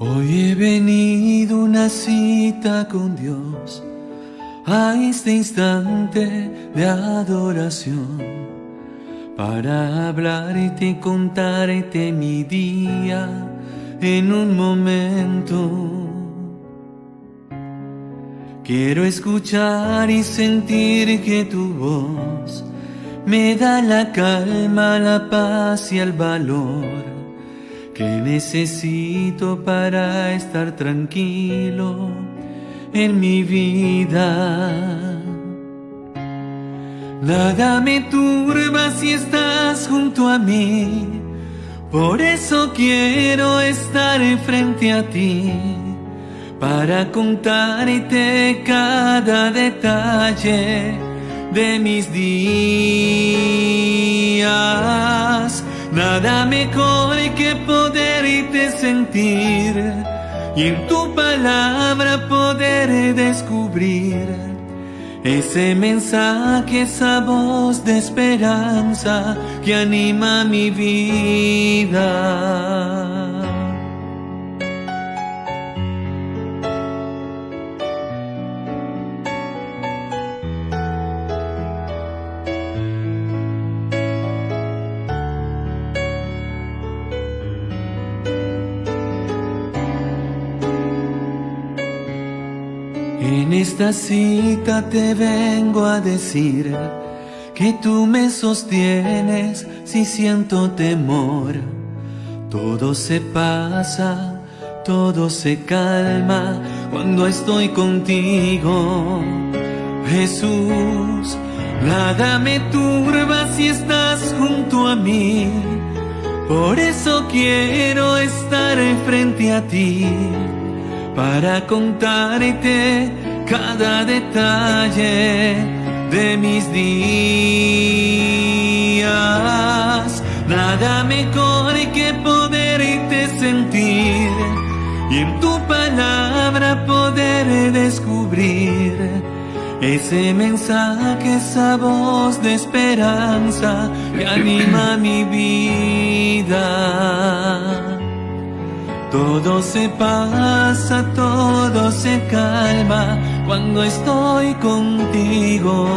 Hoy he venido a una cita con Dios, a este instante de adoración, para hablarte y contarte mi día en un momento. Quiero escuchar y sentir que tu voz me da la calma, la paz y el valor que necesito para estar tranquilo en mi vida. Nada me turba si estás junto a mí, por eso quiero estar frente a ti, para contarte cada detalle de mis días. Nada mejor que poderte sentir y en tu palabra poder descubrir ese mensaje, esa voz de esperanza que anima mi vida. En esta cita te vengo a decir que tú me sostienes si siento temor. Todo se pasa, todo se calma cuando estoy contigo, Jesús. Nada me turba si estás junto a mí, por eso quiero estar frente a ti, para contarte cada detalle de mis días. Nada mejor que poderte sentir y en tu palabra poder descubrir ese mensaje, esa voz de esperanza que anima mi vida. Todo se pasa, todo se calma cuando estoy contigo.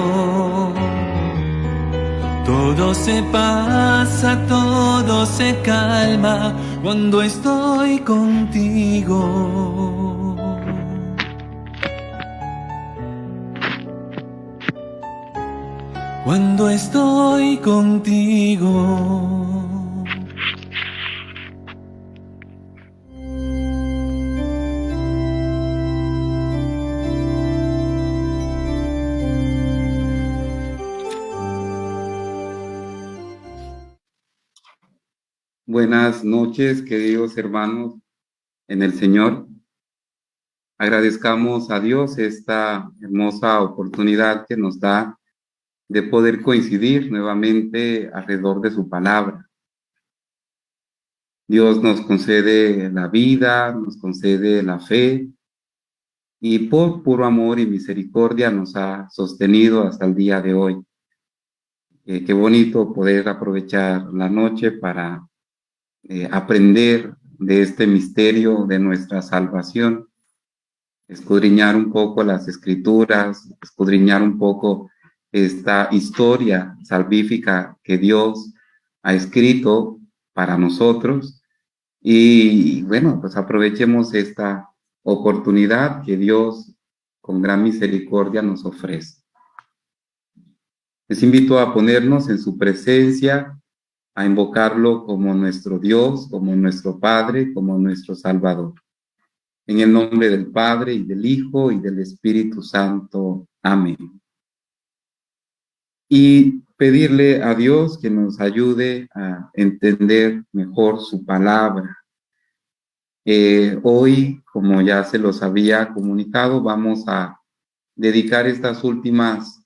Todo se pasa, todo se calma cuando estoy contigo. Cuando estoy contigo. Buenas noches, queridos hermanos en el Señor. Agradezcamos a Dios esta hermosa oportunidad que nos da de poder coincidir nuevamente alrededor de su palabra. Dios nos concede la vida, nos concede la fe y por puro amor y misericordia nos ha sostenido hasta el día de hoy. Qué bonito poder aprovechar la noche para aprender de este misterio de nuestra salvación, escudriñar un poco las escrituras, escudriñar un poco esta historia salvífica que Dios ha escrito para nosotros. Y bueno, pues aprovechemos esta oportunidad que Dios con gran misericordia nos ofrece. Les invito a ponernos en su presencia, a invocarlo como nuestro Dios, como nuestro Padre, como nuestro Salvador. En el nombre del Padre, y del Hijo, y del Espíritu Santo. Amén. Y pedirle a Dios que nos ayude a entender mejor su palabra. Hoy, como ya se los había comunicado, vamos a dedicar estas últimas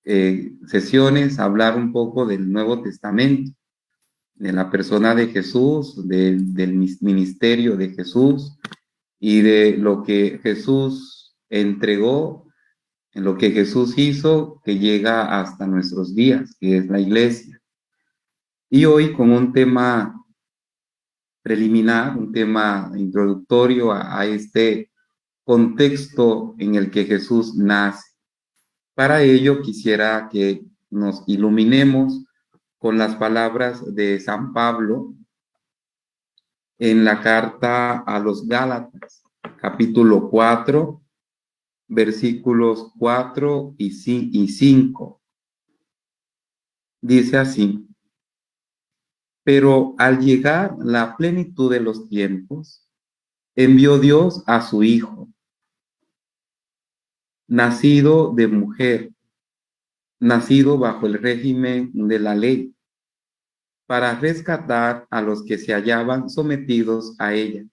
sesiones a hablar un poco del Nuevo Testamento, de la persona de Jesús, del ministerio de Jesús y de lo que Jesús entregó, en lo que Jesús hizo, que llega hasta nuestros días, que es la iglesia. Y hoy con un tema preliminar, un tema introductorio a este contexto en el que Jesús nace. Para ello quisiera que nos iluminemos con las palabras de San Pablo en la carta a los Gálatas, capítulo 4, versículos 4 y 5. Dice así: pero al llegar la plenitud de los tiempos, envió Dios a su Hijo, nacido de mujer, nacido bajo el régimen de la ley, para rescatar a los que se hallaban sometidos a ella,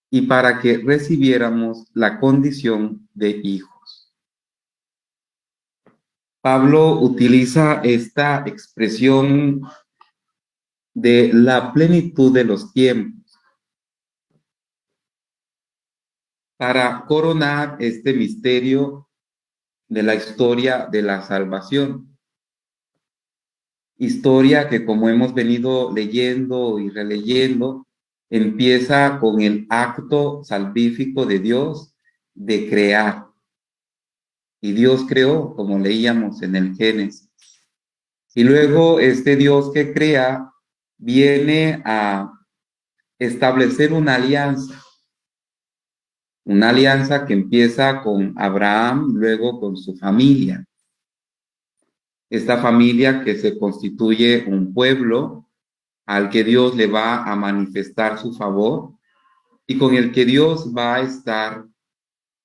y para que recibiéramos la condición de hijos. Pablo utiliza esta expresión de la plenitud de los tiempos para coronar este misterio de la historia de la salvación. Historia que, como hemos venido leyendo y releyendo, empieza con el acto salvífico de Dios de crear. Y Dios creó, como leíamos en el Génesis. Y luego este Dios que crea viene a establecer una alianza que empieza con Abraham, luego con su familia. Esta familia que se constituye un pueblo al que Dios le va a manifestar su favor y con el que Dios va a estar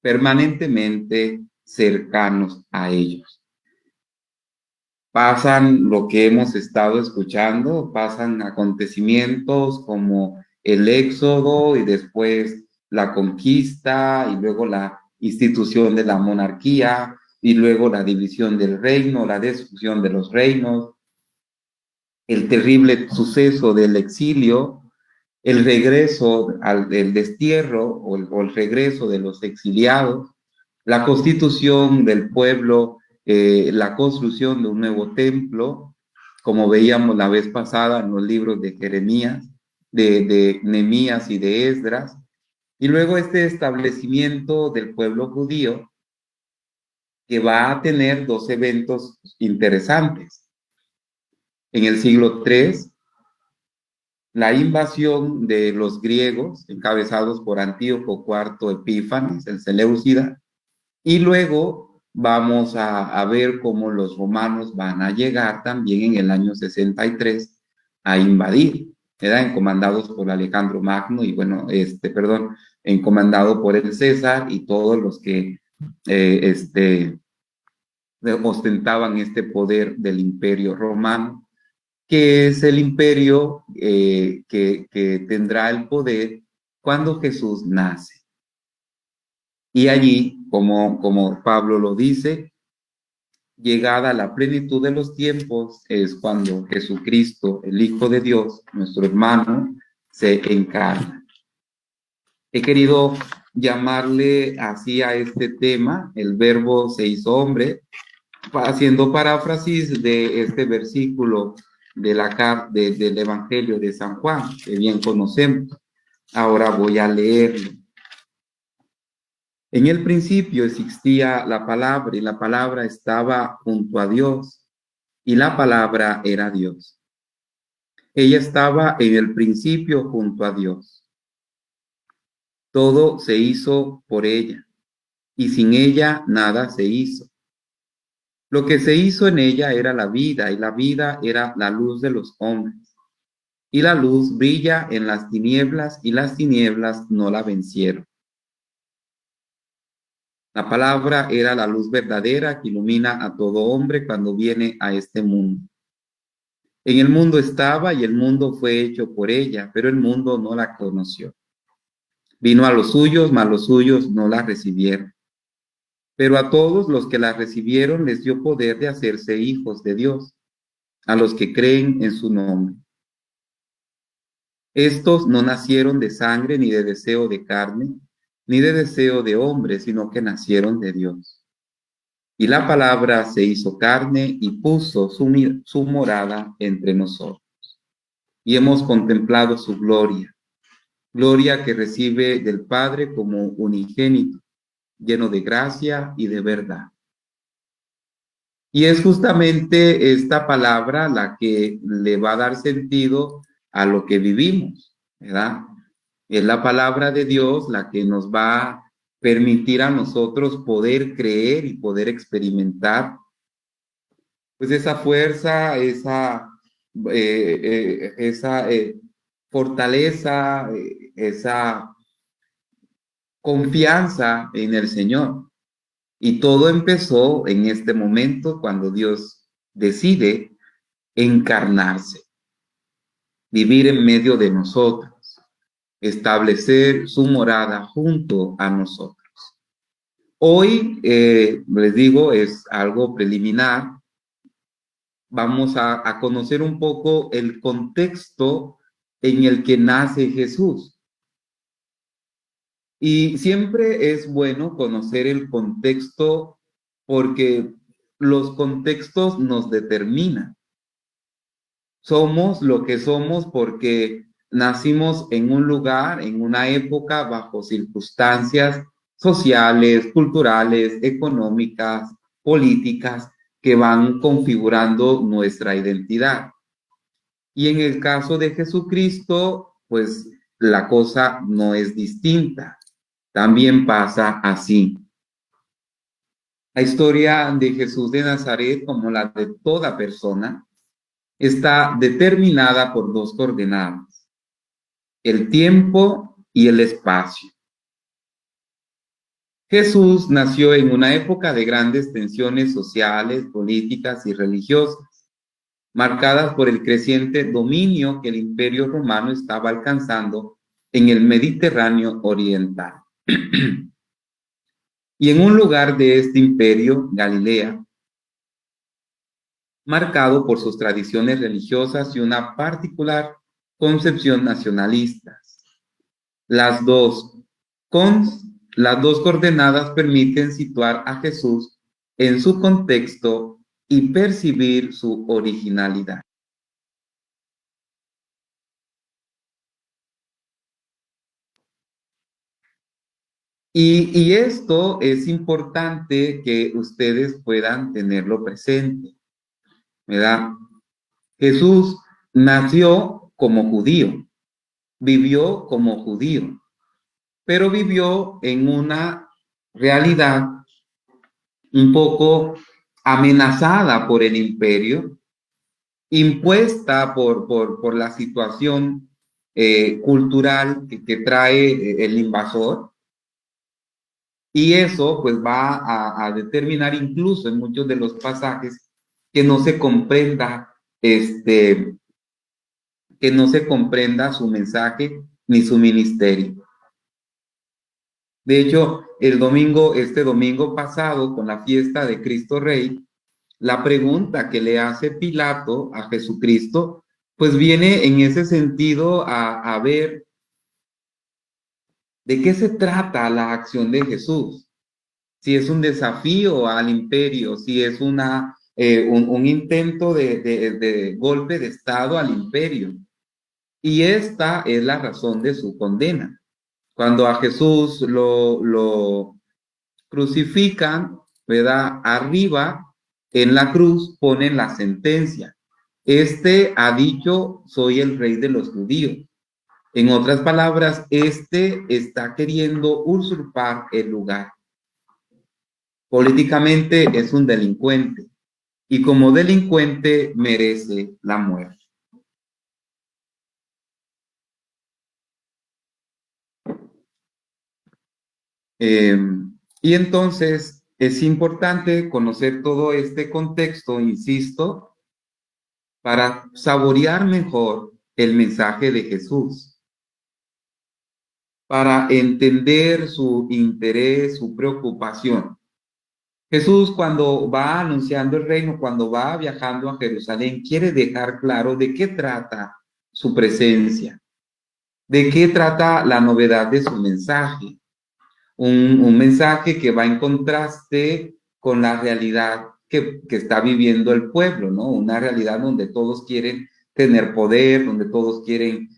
permanentemente cercanos a ellos. Pasan lo que hemos estado escuchando, pasan acontecimientos como el éxodo y después la conquista y luego la institución de la monarquía y luego la división del reino, la destrucción de los reinos, el terrible suceso del exilio, el regreso el destierro o el regreso de los exiliados, la constitución del pueblo, la construcción de un nuevo templo, como veíamos la vez pasada en los libros de Jeremías, de Nehemías y de Esdras, y luego este establecimiento del pueblo judío que va a tener dos eventos interesantes. En el siglo III, la invasión de los griegos, encabezados por Antíoco IV Epífanes, el Seleucida, y luego vamos a ver cómo los romanos van a llegar también en el año 63 a invadir, eran encomendados por Alejandro Magno y bueno, encomendado por el César y todos los que ostentaban este poder del imperio romano, que es el imperio que tendrá el poder cuando Jesús nace. Y allí, como Pablo lo dice, llegada la plenitud de los tiempos, es cuando Jesucristo, el Hijo de Dios, nuestro hermano, se encarna. He querido llamarle así a este tema, el verbo se hizo hombre, haciendo paráfrasis de este versículo del Evangelio de San Juan, que bien conocemos. Ahora voy a leerlo. En el principio existía la palabra y la palabra estaba junto a Dios y la palabra era Dios. Ella estaba en el principio junto a Dios. Todo se hizo por ella y sin ella nada se hizo. Lo que se hizo en ella era la vida y la vida era la luz de los hombres. Y la luz brilla en las tinieblas y las tinieblas no la vencieron. La palabra era la luz verdadera que ilumina a todo hombre cuando viene a este mundo. En el mundo estaba y el mundo fue hecho por ella, pero el mundo no la conoció. Vino a los suyos, mas los suyos no la recibieron. Pero a todos los que la recibieron les dio poder de hacerse hijos de Dios, a los que creen en su nombre. Estos no nacieron de sangre ni de deseo de carne, ni de deseo de hombre, sino que nacieron de Dios. Y la palabra se hizo carne y puso su morada entre nosotros. y hemos contemplado su gloria, gloria que recibe del Padre como unigénito, lleno de gracia y de verdad. Y es justamente esta palabra la que le va a dar sentido a lo que vivimos, ¿verdad? Es la palabra de Dios la que nos va a permitir a nosotros poder creer y poder experimentar, pues esa fuerza, esa fortaleza, esa confianza en el Señor. Y todo empezó en este momento cuando Dios decide encarnarse, vivir en medio de nosotros, establecer su morada junto a nosotros. Hoy, les digo, es algo preliminar. Vamos a conocer un poco el contexto en el que nace Jesús. Y siempre es bueno conocer el contexto porque los contextos nos determinan. Somos lo que somos porque nacimos en un lugar, en una época, bajo circunstancias sociales, culturales, económicas, políticas, que van configurando nuestra identidad. Y en el caso de Jesucristo, pues la cosa no es distinta. También pasa así. La historia de Jesús de Nazaret, como la de toda persona, está determinada por dos coordenadas: el tiempo y el espacio. Jesús nació en una época de grandes tensiones sociales, políticas y religiosas, marcadas por el creciente dominio que el Imperio Romano estaba alcanzando en el Mediterráneo oriental. Y en un lugar de este imperio, Galilea, marcado por sus tradiciones religiosas y una particular concepción nacionalista. Las dos, las dos coordenadas permiten situar a Jesús en su contexto y percibir su originalidad. Y esto es importante que ustedes puedan tenerlo presente, ¿verdad? Jesús nació como judío, vivió como judío, pero vivió en una realidad un poco amenazada por el imperio, impuesta por la situación cultural que trae el invasor. Y eso pues va a determinar incluso en muchos de los pasajes que no se comprenda que no se comprenda su mensaje ni su ministerio. De hecho, este domingo pasado, con la fiesta de Cristo Rey, la pregunta que le hace Pilato a Jesucristo, pues viene en ese sentido a ver de qué se trata la acción de Jesús. Si es un desafío al imperio, si es un intento de golpe de Estado al imperio. Y esta es la razón de su condena. Cuando a Jesús lo crucifican, ¿verdad? Arriba en la cruz ponen la sentencia: este ha dicho, soy el rey de los judíos. En otras palabras, este está queriendo usurpar el lugar. Políticamente es un delincuente y como delincuente merece la muerte. Y entonces es importante conocer todo este contexto, insisto, para saborear mejor el mensaje de Jesús, para entender su interés, su preocupación. Jesús, cuando va anunciando el reino, cuando va viajando a Jerusalén, quiere dejar claro de qué trata su presencia, de qué trata la novedad de su mensaje. Un mensaje que va en contraste con la realidad que está viviendo el pueblo, ¿no? Una realidad donde todos quieren tener poder, donde todos quieren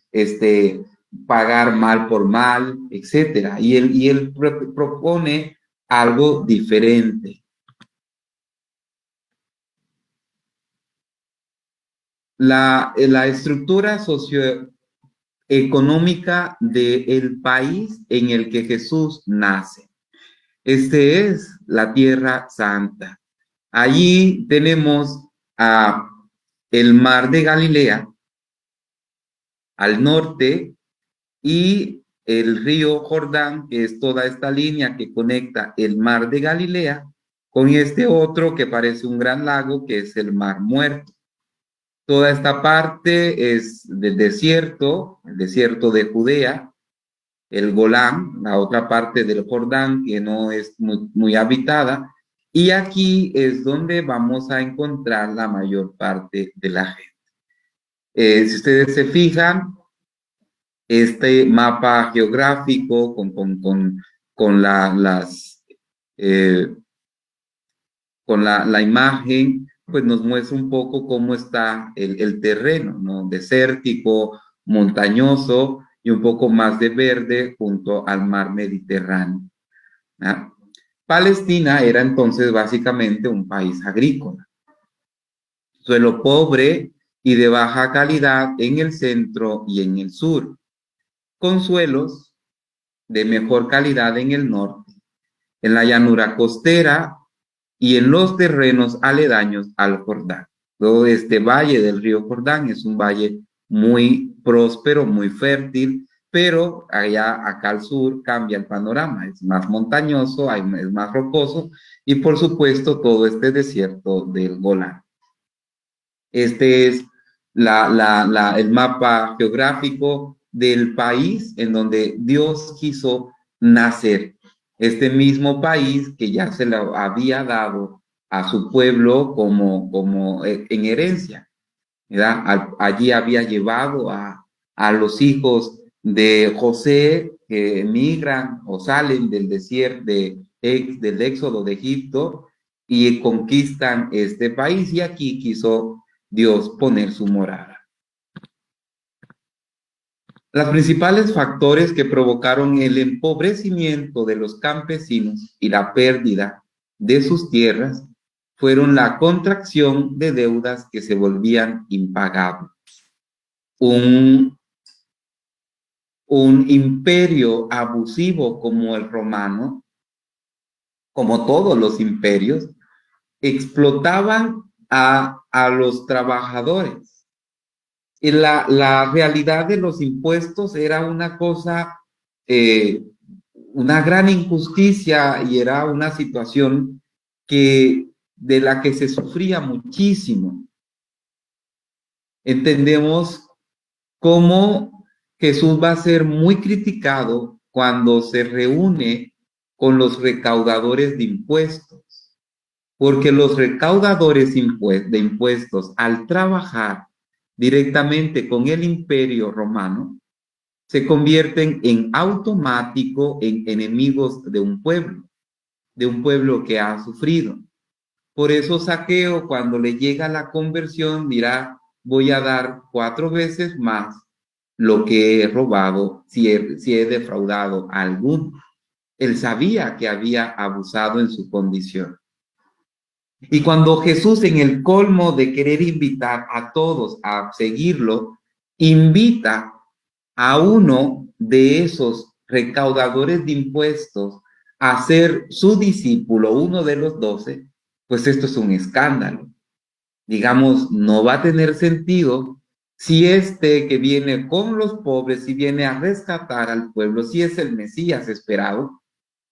pagar mal por mal, etcétera. Y él propone algo diferente. La estructura socioeconómica del país en el que Jesús nace. Este es la Tierra Santa. Allí tenemos el mar de Galilea al norte y el río Jordán, que es toda esta línea que conecta el mar de Galilea con este otro que parece un gran lago, que es el mar Muerto. Toda esta parte es del desierto, el desierto de Judea, el Golán, la otra parte del Jordán que no es muy habitada, y aquí es donde vamos a encontrar la mayor parte de la gente. Si ustedes se fijan, este mapa geográfico con la imagen, pues nos muestra un poco cómo está el terreno, ¿no? Desértico, montañoso y un poco más de verde junto al mar Mediterráneo, ¿no? Palestina era entonces básicamente un país agrícola, suelo pobre y de baja calidad en el centro y en el sur, con suelos de mejor calidad en el norte, en la llanura costera y en los terrenos aledaños al Jordán. Todo este valle del río Jordán es un valle muy próspero, muy fértil, pero acá al sur cambia el panorama, es más montañoso, es más rocoso y por supuesto todo este desierto del Golán. Este es el mapa geográfico del país en donde Dios quiso nacer. Este mismo país que ya se lo había dado a su pueblo como en herencia, ¿verdad? Allí había llevado a los hijos de José que emigran o salen del desierto, del éxodo de Egipto y conquistan este país y aquí quiso Dios poner su morada. Los principales factores que provocaron el empobrecimiento de los campesinos y la pérdida de sus tierras fueron la contracción de deudas que se volvían impagables. Un imperio abusivo como el romano, como todos los imperios, explotaban a los trabajadores. Y la realidad de los impuestos era una cosa, una gran injusticia y era una situación de la que se sufría muchísimo. Entendemos cómo Jesús va a ser muy criticado cuando se reúne con los recaudadores de impuestos, porque los recaudadores de impuestos, al trabajar directamente con el imperio romano, se convierten en automático en enemigos de un pueblo que ha sufrido. Por eso Zaqueo, cuando le llega la conversión, dirá, voy a dar 4 veces más lo que he robado si he defraudado a alguno. Él sabía que había abusado en su condición. Y cuando Jesús, en el colmo de querer invitar a todos a seguirlo, invita a uno de esos recaudadores de impuestos a ser su discípulo, uno de los 12, pues esto es un escándalo. Digamos, no va a tener sentido si este que viene con los pobres, si viene a rescatar al pueblo, si es el Mesías esperado,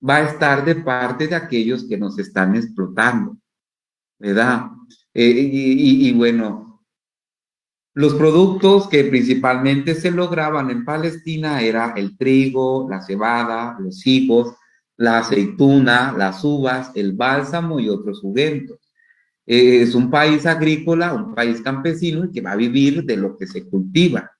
va a estar de parte de aquellos que nos están explotando, ¿verdad? Y bueno, los productos que principalmente se lograban en Palestina era el trigo, la cebada, los higos, la aceituna, las uvas, el bálsamo y otros juguetos. Es un país agrícola, un país campesino y que va a vivir de lo que se cultiva,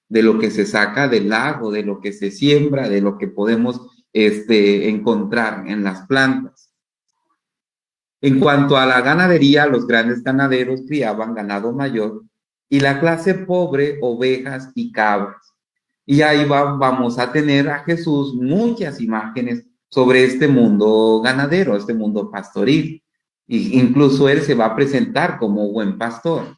de lo que se saca del lago, de lo que se siembra, de lo que podemos encontrar en las plantas. En cuanto a la ganadería, los grandes ganaderos criaban ganado mayor y la clase pobre, ovejas y cabras. Y ahí vamos a tener a Jesús muchas imágenes sobre este mundo ganadero, este mundo pastoril. Y incluso él se va a presentar como buen pastor,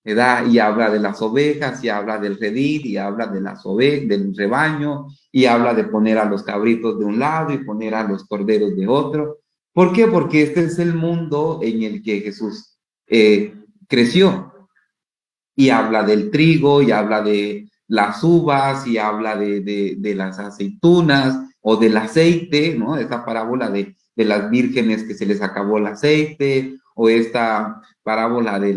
¿verdad? Y habla de las ovejas, y habla del redil, y habla de las ovejas, del rebaño, y habla de poner a los cabritos de un lado y poner a los corderos de otro. ¿Por qué? Porque este es el mundo en el que Jesús creció, y habla del trigo, y habla de las uvas, y habla de las aceitunas o del aceite, ¿no? Esta parábola de las vírgenes que se les acabó el aceite, o esta parábola de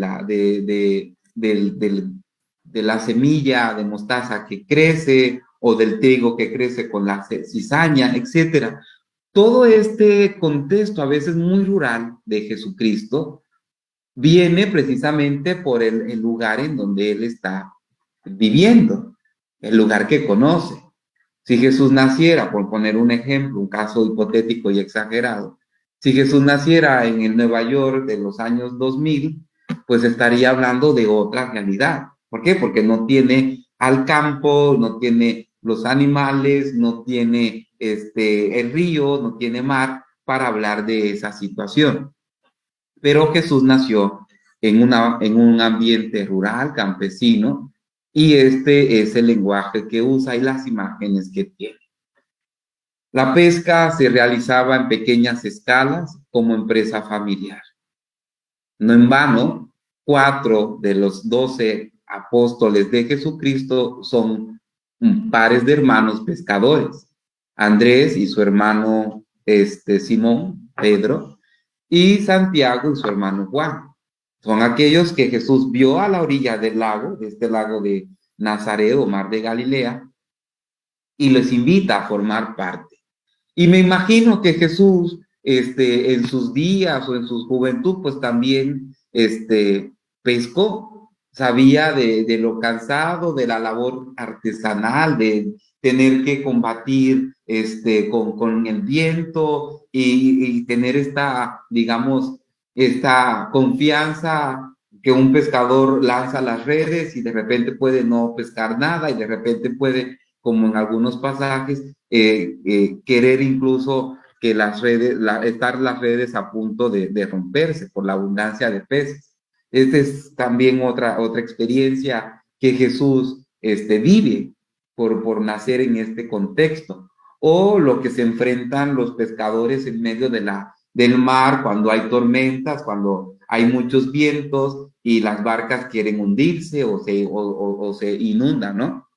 la semilla de mostaza que crece, o del trigo que crece con la cizaña, etcétera. Todo este contexto, a veces muy rural, de Jesucristo, viene precisamente por el lugar en donde él está viviendo, el lugar que conoce. Si Jesús naciera, por poner un ejemplo, un caso hipotético y exagerado, si Jesús naciera en el Nueva York de los años 2000, pues estaría hablando de otra realidad. ¿Por qué? Porque no tiene al campo, no tiene los animales, no tiene el río, no tiene mar para hablar de esa situación. Pero Jesús nació en un ambiente rural, campesino, y este es el lenguaje que usa y las imágenes que tiene. La pesca se realizaba en pequeñas escalas como empresa familiar. No en vano, 4 de los 12 apóstoles de Jesucristo son pares de hermanos pescadores. Andrés y su hermano Simón, Pedro, y Santiago y su hermano Juan. Son aquellos que Jesús vio a la orilla del lago, de este lago de Nazaret o mar de Galilea, y les invita a formar parte. Y me imagino que Jesús, en sus días o en su juventud, pues también, pescó, sabía de lo cansado, de la labor artesanal, de tener que combatir, con el viento, y tener esta, digamos, esta confianza que un pescador lanza las redes y de repente puede no pescar nada, y de repente puede, como en algunos pasajes, querer incluso que las redes, estar las redes a punto de romperse por la abundancia de peces. Esta es también otra experiencia que Jesús vive por nacer en este contexto. O lo que se enfrentan los pescadores en medio del mar cuando hay tormentas, cuando hay muchos vientos y las barcas quieren hundirse o se inundan, ¿no?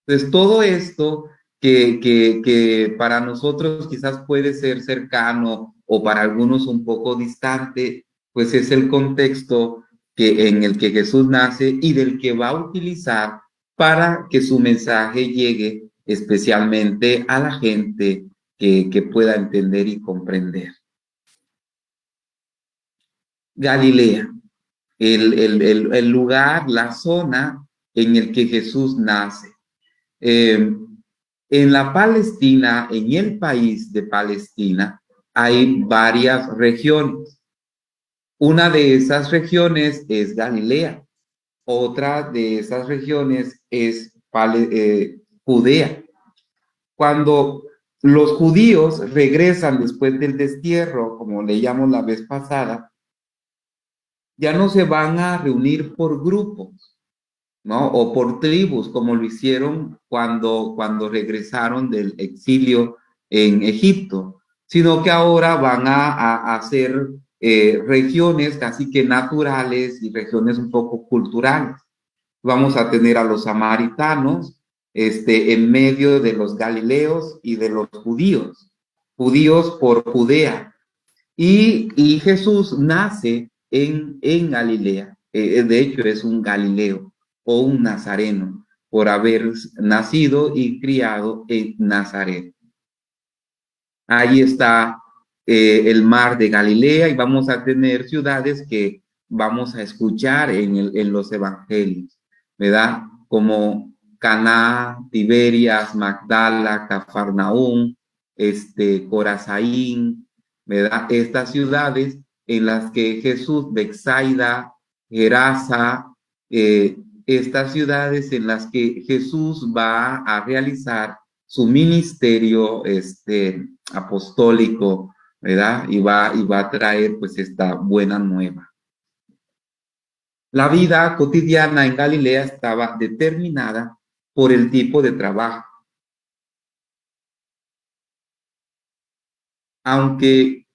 Entonces, todo esto que para nosotros quizás puede ser cercano o para algunos un poco distante, pues es el contexto en el que Jesús nace y del que va a utilizar para que su mensaje llegue especialmente a la gente que pueda entender y comprender. Galilea, el lugar, la zona en el que Jesús nace. En la Palestina, en el país de Palestina, hay varias regiones. Una de esas regiones es Galilea. Otra de esas regiones es Judea. Cuando los judíos regresan después del destierro, como leíamos la vez pasada, ya no se van a reunir por grupos, ¿no? O por tribus, como lo hicieron cuando regresaron del exilio en Egipto, sino que ahora van a hacer regiones casi que naturales y regiones un poco culturales. Vamos a tener a los samaritanos en medio de los galileos y de los judíos por Judea. Y Jesús nace en Galilea. De hecho, es un galileo o un nazareno por haber nacido y criado en Nazaret. Ahí está el mar de Galilea, y vamos a tener ciudades que vamos a escuchar en los evangelios, ¿verdad? Como Caná, Tiberias, Magdala, Cafarnaúm, Corazaín, ¿verdad? Estas ciudades en las que Jesús, Betsaida, Gerasa, estas ciudades en las que Jesús va a realizar su ministerio apostólico, ¿verdad? Y va a traer pues esta buena nueva. La vida cotidiana en Galilea estaba determinada por el tipo de trabajo. Aunque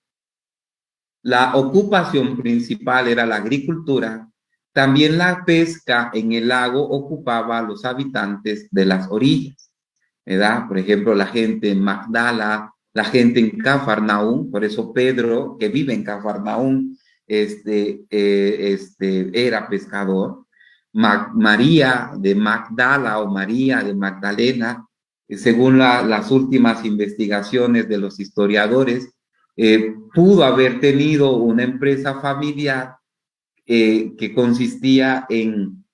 la ocupación principal era la agricultura, también la pesca en el lago ocupaba a los habitantes de las orillas, ¿verdad? Por ejemplo, la gente en Magdala, la gente en Cafarnaúm, por eso Pedro, que vive en Cafarnaúm, era pescador. María de Magdala o María de Magdalena, según las últimas investigaciones de los historiadores, pudo haber tenido una empresa familiar que consistía en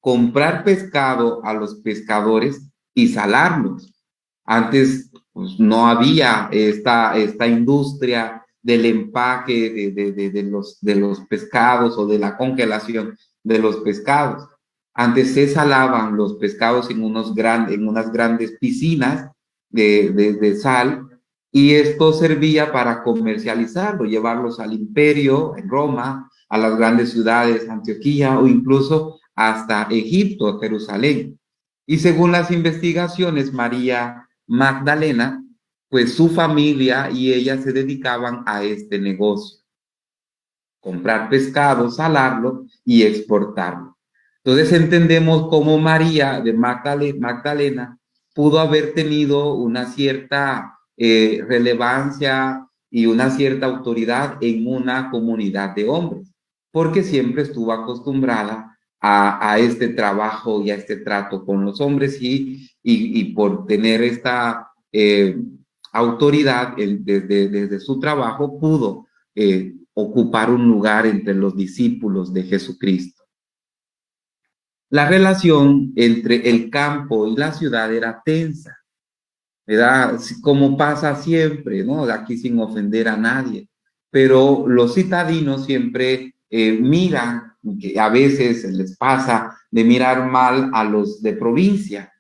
comprar pescado a los pescadores y salarlos. Antes pues, no había esta industria del empaque de los pescados o de la congelación de los pescados. Antes se salaban los pescados en unas grandes piscinas de sal, y esto servía para comercializarlo, llevarlos al imperio en Roma, a las grandes ciudades, Antioquía o incluso hasta Egipto, Jerusalén. Y según las investigaciones, María Magdalena, pues su familia y ella se dedicaban a este negocio: comprar pescado, salarlo y exportarlo. Entonces entendemos cómo María de Magdalena pudo haber tenido una cierta relevancia y una cierta autoridad en una comunidad de hombres, porque siempre estuvo acostumbrada a este trabajo y a este trato con los hombres, y por tener esta autoridad desde su trabajo pudo ocupar un lugar entre los discípulos de Jesucristo. La relación entre el campo y la ciudad era tensa, ¿verdad? Como pasa siempre, ¿no? Aquí sin ofender a nadie, pero los citadinos siempre miran, que a veces les pasa de mirar mal a los de provincia.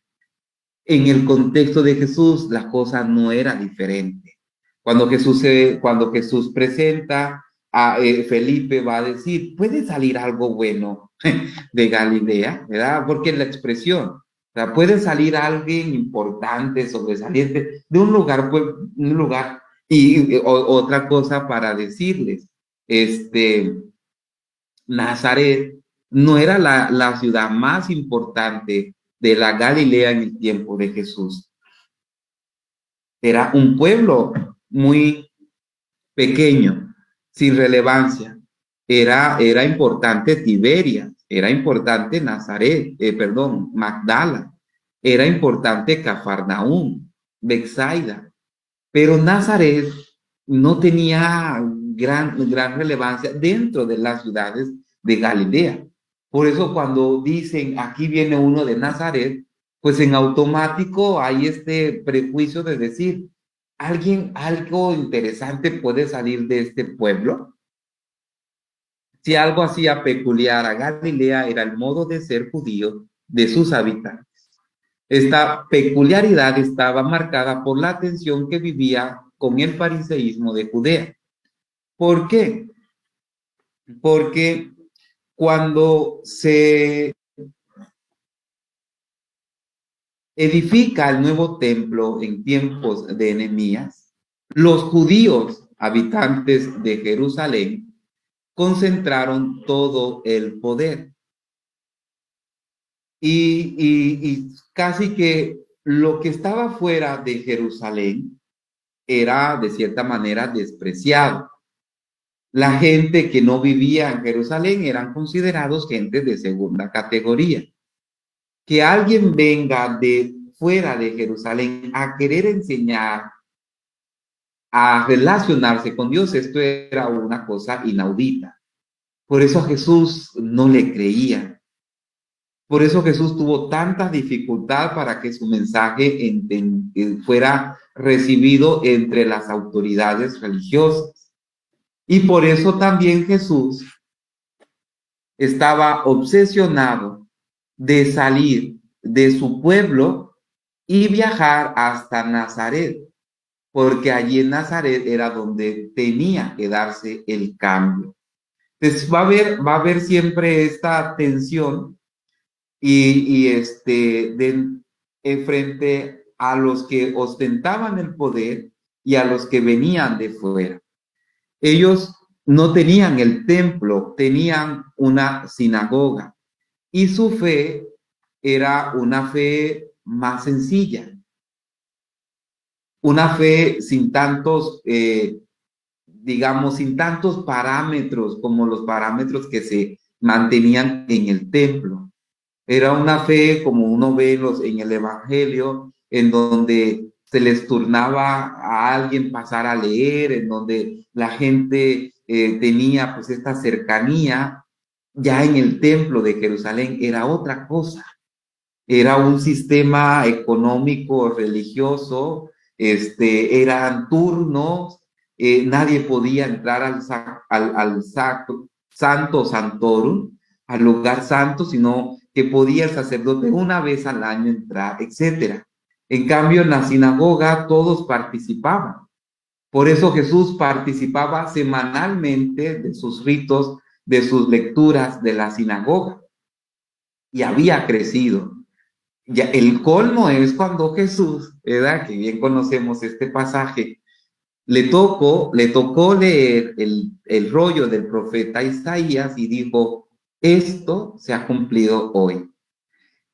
En el contexto de Jesús, la cosa no era diferente. Cuando Jesús presenta a Felipe, va a decir: puede salir algo bueno de Galilea, ¿verdad? Porque es la expresión. O sea, puede salir alguien importante, sobresaliente, de un lugar, pues, un lugar. Y otra cosa para decirles, Nazaret no era la ciudad más importante de la Galilea en el tiempo de Jesús. Era un pueblo muy pequeño, sin relevancia. Era importante Tiberia, era importante Nazaret, Magdala, era importante Cafarnaúm, Betsaida, pero Nazaret no tenía gran relevancia dentro de las ciudades de Galilea. Por eso cuando dicen aquí viene uno de Nazaret, pues en automático hay este prejuicio de decir, algo interesante puede salir de este pueblo. Si algo hacía peculiar a Galilea era el modo de ser judío de sus habitantes. Esta peculiaridad estaba marcada por la tensión que vivía con el fariseísmo de Judea. ¿Por qué? Porque cuando se edifica el nuevo templo en tiempos de Nehemías, los judíos habitantes de Jerusalén concentraron todo el poder. Y casi que lo que estaba fuera de Jerusalén era de cierta manera despreciado. La gente que no vivía en Jerusalén eran considerados gente de segunda categoría. Que alguien venga de fuera de Jerusalén a querer enseñar, a relacionarse con Dios, esto era una cosa inaudita. Por eso a Jesús no le creían. Por eso Jesús tuvo tanta dificultad para que su mensaje fuera recibido entre las autoridades religiosas. Y por eso también Jesús estaba obsesionado de salir de su pueblo y viajar hasta Nazaret, porque allí en Nazaret era donde tenía que darse el cambio. Entonces va a haber siempre esta tensión frente a los que ostentaban el poder y a los que venían de fuera. Ellos no tenían el templo, tenían una sinagoga y su fe era una fe más sencilla, una fe sin tantos, digamos, sin tantos parámetros como los parámetros que se mantenían en el templo. Era una fe como uno ve en el Evangelio, en donde se les turnaba a alguien pasar a leer, en donde la gente tenía pues esta cercanía. Ya en el templo de Jerusalén era otra cosa, era un sistema económico religioso, eran turnos, nadie podía entrar al santo santorum, al lugar santo, sino que podía el sacerdote una vez al año entrar, etcétera. En cambio, en la sinagoga todos participaban. Por eso Jesús participaba semanalmente de sus ritos, de sus lecturas de la sinagoga, y había crecido. Ya, el colmo es cuando Jesús, ¿verdad? Que bien conocemos este pasaje, le tocó leer el rollo del profeta Isaías y dijo, esto se ha cumplido hoy.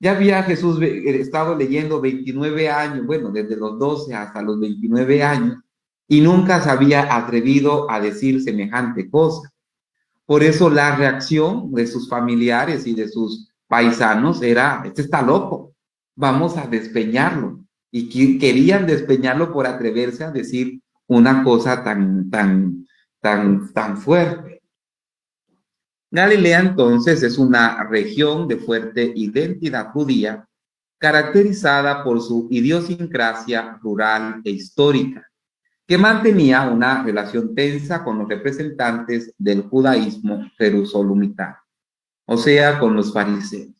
Ya había Jesús estado leyendo 29 años, bueno, desde los 12 hasta los 29 años, y nunca se había atrevido a decir semejante cosa. Por eso la reacción de sus familiares y de sus paisanos era, este está loco, vamos a despeñarlo. Y querían despeñarlo por atreverse a decir una cosa tan fuerte. Galilea entonces es una región de fuerte identidad judía, caracterizada por su idiosincrasia rural e histórica, que mantenía una relación tensa con los representantes del judaísmo jerusalemita, o sea, con los fariseos.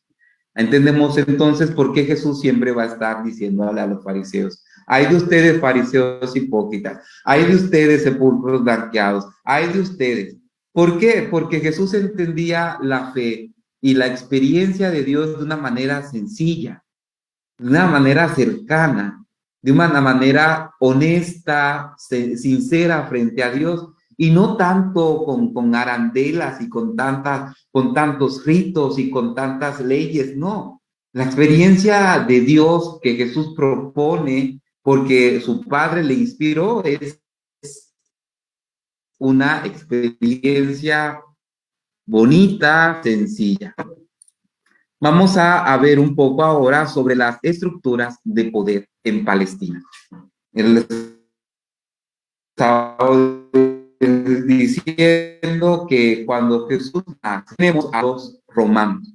Entendemos entonces por qué Jesús siempre va a estar diciéndole a los fariseos, hay de ustedes fariseos hipócritas, hay de ustedes sepulcros blanqueados, hay de ustedes. ¿Por qué? Porque Jesús entendía la fe y la experiencia de Dios de una manera sencilla, de una manera cercana, de una manera honesta, sincera frente a Dios, y no tanto con arandelas y con tantos ritos y con tantas leyes, no. La experiencia de Dios que Jesús propone, porque su Padre le inspiró, es una experiencia bonita, sencilla. Vamos a ver un poco ahora sobre las estructuras de poder en Palestina. Les estaba diciendo que cuando Jesús nace, tenemos a los romanos.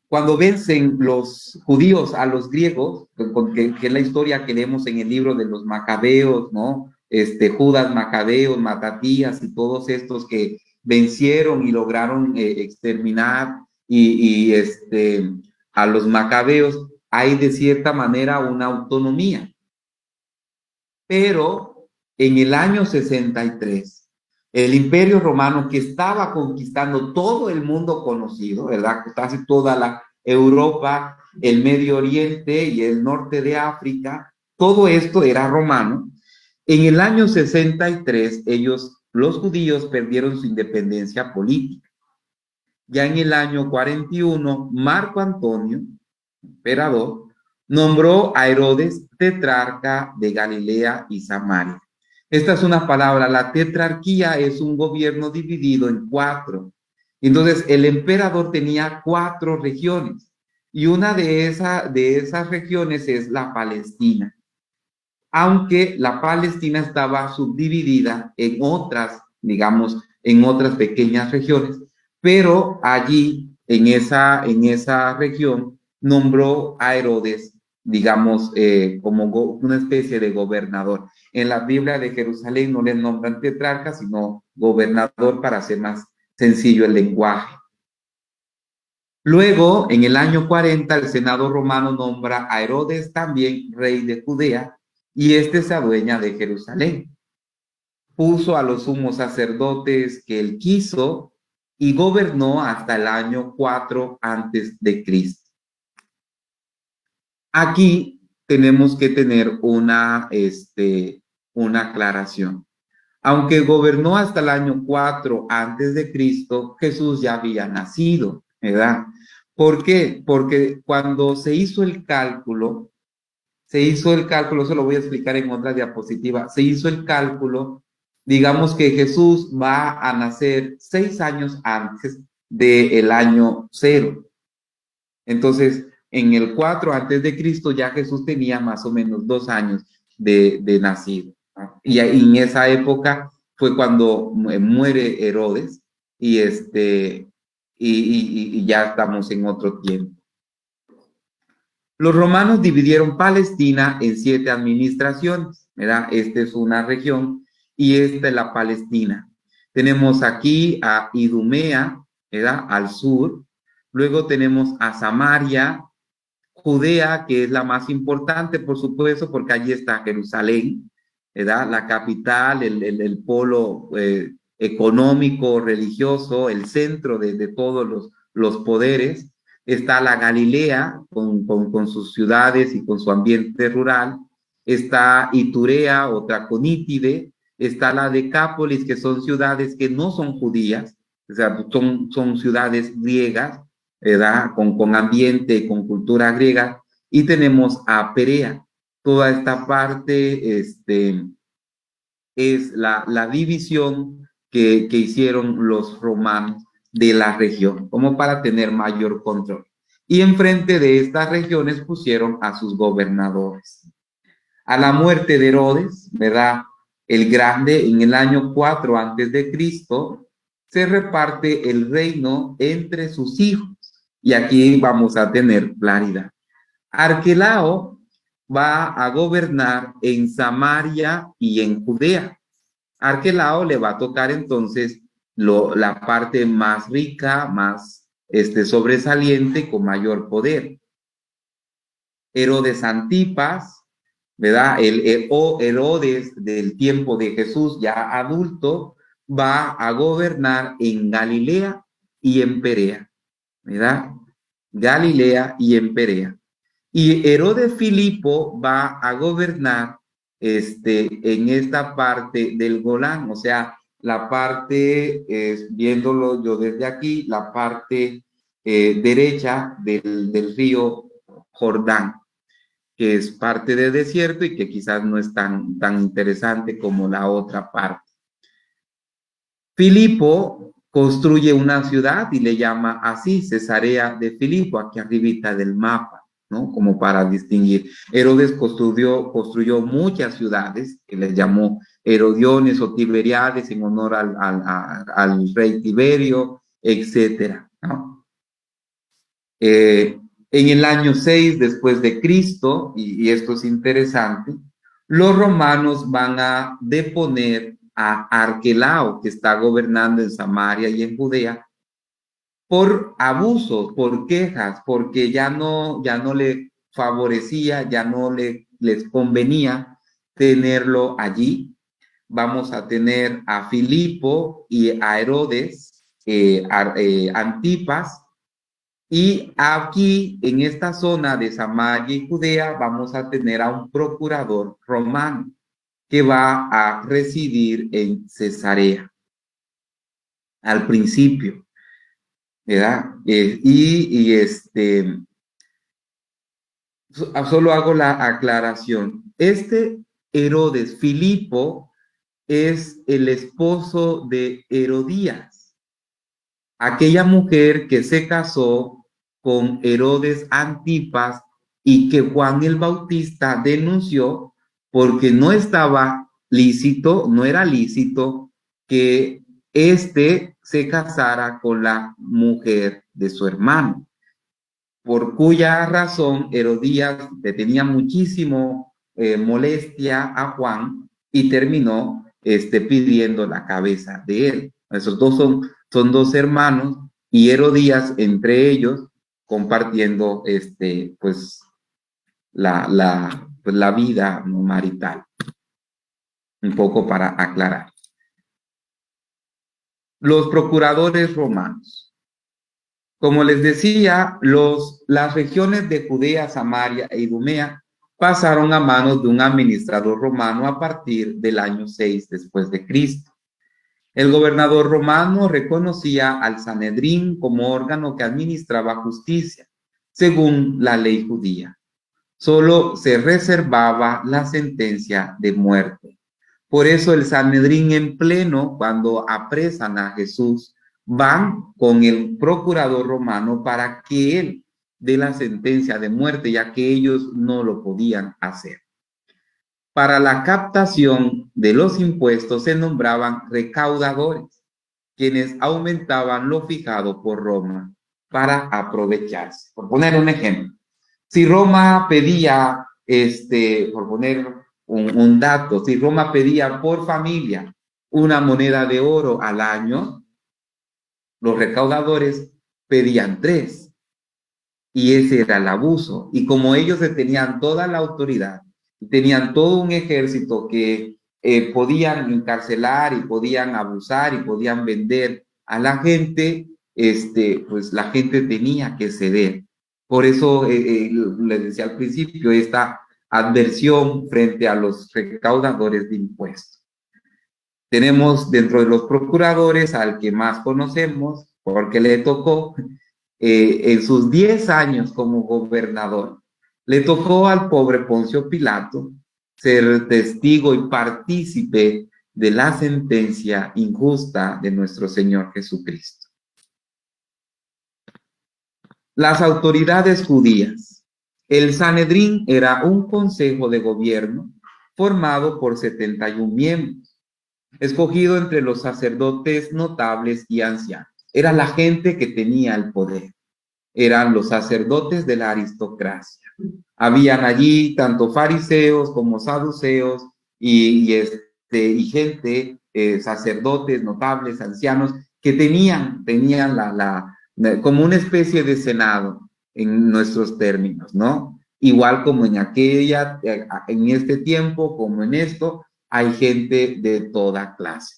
Cuando vencen los judíos a los griegos, que es la historia que leemos en el libro de los Macabeos, ¿no? Judas Macabeos, Matatías y todos estos que vencieron y lograron exterminar a los Macabeos, hay de cierta manera una autonomía. Pero en el año 63, el Imperio Romano, que estaba conquistando todo el mundo conocido, ¿verdad? Casi toda la Europa, el Medio Oriente y el norte de África, todo esto era romano. En el año 63, los judíos, perdieron su independencia política. Ya en el año 41, Marco Antonio, emperador, nombró a Herodes tetrarca de Galilea y Samaria. Esta es una palabra, la tetrarquía es un gobierno dividido en 4. Entonces, el emperador tenía 4 regiones y una de esas regiones es la Palestina. Aunque la Palestina estaba subdividida en otras, digamos, en otras pequeñas regiones, pero allí, en esa región, nombró a Herodes, digamos, como una especie de gobernador. En la Biblia de Jerusalén no le nombran tetrarca, sino gobernador para hacer más sencillo el lenguaje. Luego, en el año 40, el Senado romano nombra a Herodes también rey de Judea, y este se adueña de Jerusalén. Puso a los sumos sacerdotes que él quiso y gobernó hasta el año 4 antes de Cristo. Aquí tenemos que tener una aclaración. Aunque gobernó hasta el año 4 antes de Cristo, Jesús ya había nacido, ¿verdad? ¿Por qué? Porque cuando se hizo el cálculo, eso lo voy a explicar en otra diapositiva, se hizo el cálculo, digamos que Jesús va a nacer 6 años antes del año 0. Entonces, en el 4 antes de Cristo ya Jesús tenía más o menos 2 años de nacido, ¿no? Y en esa época fue cuando muere Herodes y ya estamos en otro tiempo. Los romanos dividieron Palestina en 7 administraciones, ¿verdad? Esta es una región y esta es la Palestina. Tenemos aquí a Idumea, ¿verdad? Al sur. Luego tenemos a Samaria, Judea, que es la más importante, por supuesto, porque allí está Jerusalén, ¿verdad? La capital, el polo económico, religioso, el centro de todos los poderes. Está la Galilea con sus ciudades y con su ambiente rural. Está Iturea o Traconítide. Está la Decápolis, que son ciudades que no son judías, o sea, son ciudades griegas, ¿verdad? Con ambiente, con cultura griega, y tenemos a Perea. Toda esta parte es la división que hicieron los romanos de la región, como para tener mayor control. Y enfrente de estas regiones pusieron a sus gobernadores. A la muerte de Herodes, ¿verdad? El Grande, en el año 4 antes de Cristo, se reparte el reino entre sus hijos. Y aquí vamos a tener claridad. Arquelao va a gobernar en Samaria y en Judea. Arquelao le va a tocar entonces la parte más rica, más sobresaliente, con mayor poder. Herodes Antipas, ¿verdad? O Herodes del tiempo de Jesús, ya adulto, va a gobernar en Galilea y en Perea, ¿verdad? Galilea y en Perea. Y Herodes Filipo va a gobernar en esta parte del Golán, o sea, la parte, viéndolo yo desde aquí, la parte derecha del río Jordán, que es parte del desierto y que quizás no es tan interesante como la otra parte. Filipo construye una ciudad y le llama así, Cesarea de Filipo, aquí arribita del mapa, ¿no? Como para distinguir. Herodes construyó muchas ciudades que les llamó Herodiones o Tiberiades en honor al rey Tiberio, etcétera, ¿no? En el año 6 después de Cristo, y esto es interesante, los romanos van a deponer a Arquelao, que está gobernando en Samaria y en Judea, por abusos, por quejas, porque ya no le favorecía, ya no les convenía tenerlo allí. Vamos a tener a Filipo y a Herodes, Antipas, y aquí, en esta zona de Samaria y Judea, vamos a tener a un procurador romano que va a residir en Cesarea al principio, ¿verdad? Solo hago la aclaración. Herodes Filipo es el esposo de Herodías, aquella mujer que se casó con Herodes Antipas y que Juan el Bautista denunció porque no estaba lícito, no era lícito que se casara con la mujer de su hermano, por cuya razón Herodías le tenía muchísimo molestia a Juan y terminó pidiendo la cabeza de él. Esos dos son dos hermanos y Herodías entre ellos compartiendo pues la vida marital. Un poco para aclarar. Los procuradores romanos. Como les decía, las regiones de Judea, Samaria e Idumea pasaron a manos de un administrador romano a partir del año 6 después de Cristo. El gobernador romano reconocía al Sanedrín como órgano que administraba justicia, según la ley judía. Solo se reservaba la sentencia de muerte. Por eso el Sanedrín en pleno, cuando apresan a Jesús, van con el procurador romano para que él dé la sentencia de muerte, ya que ellos no lo podían hacer. Para la captación de los impuestos se nombraban recaudadores, quienes aumentaban lo fijado por Roma para aprovecharse. Por poner un ejemplo, si Roma pedía, por poner un dato, si Roma pedía por familia una moneda de oro al año, los recaudadores pedían 3, y ese era el abuso. Y como ellos tenían toda la autoridad, tenían todo un ejército que podían encarcelar y podían abusar y podían vender a la gente, pues la gente tenía que ceder. Por eso les decía al principio, esta adversión frente a los recaudadores de impuestos. Tenemos dentro de los procuradores al que más conocemos, porque le tocó en sus 10 años como gobernador, le tocó al pobre Poncio Pilato ser testigo y partícipe de la sentencia injusta de nuestro Señor Jesucristo. Las autoridades judías. El Sanedrín era un consejo de gobierno formado por 71 miembros, escogido entre los sacerdotes notables y ancianos. Era la gente que tenía el poder. Eran los sacerdotes de la aristocracia. Habían allí tanto fariseos como saduceos y gente, sacerdotes, notables, ancianos, que tenían como una especie de senado en nuestros términos, ¿no? Igual como en este tiempo, como en esto, hay gente de toda clase.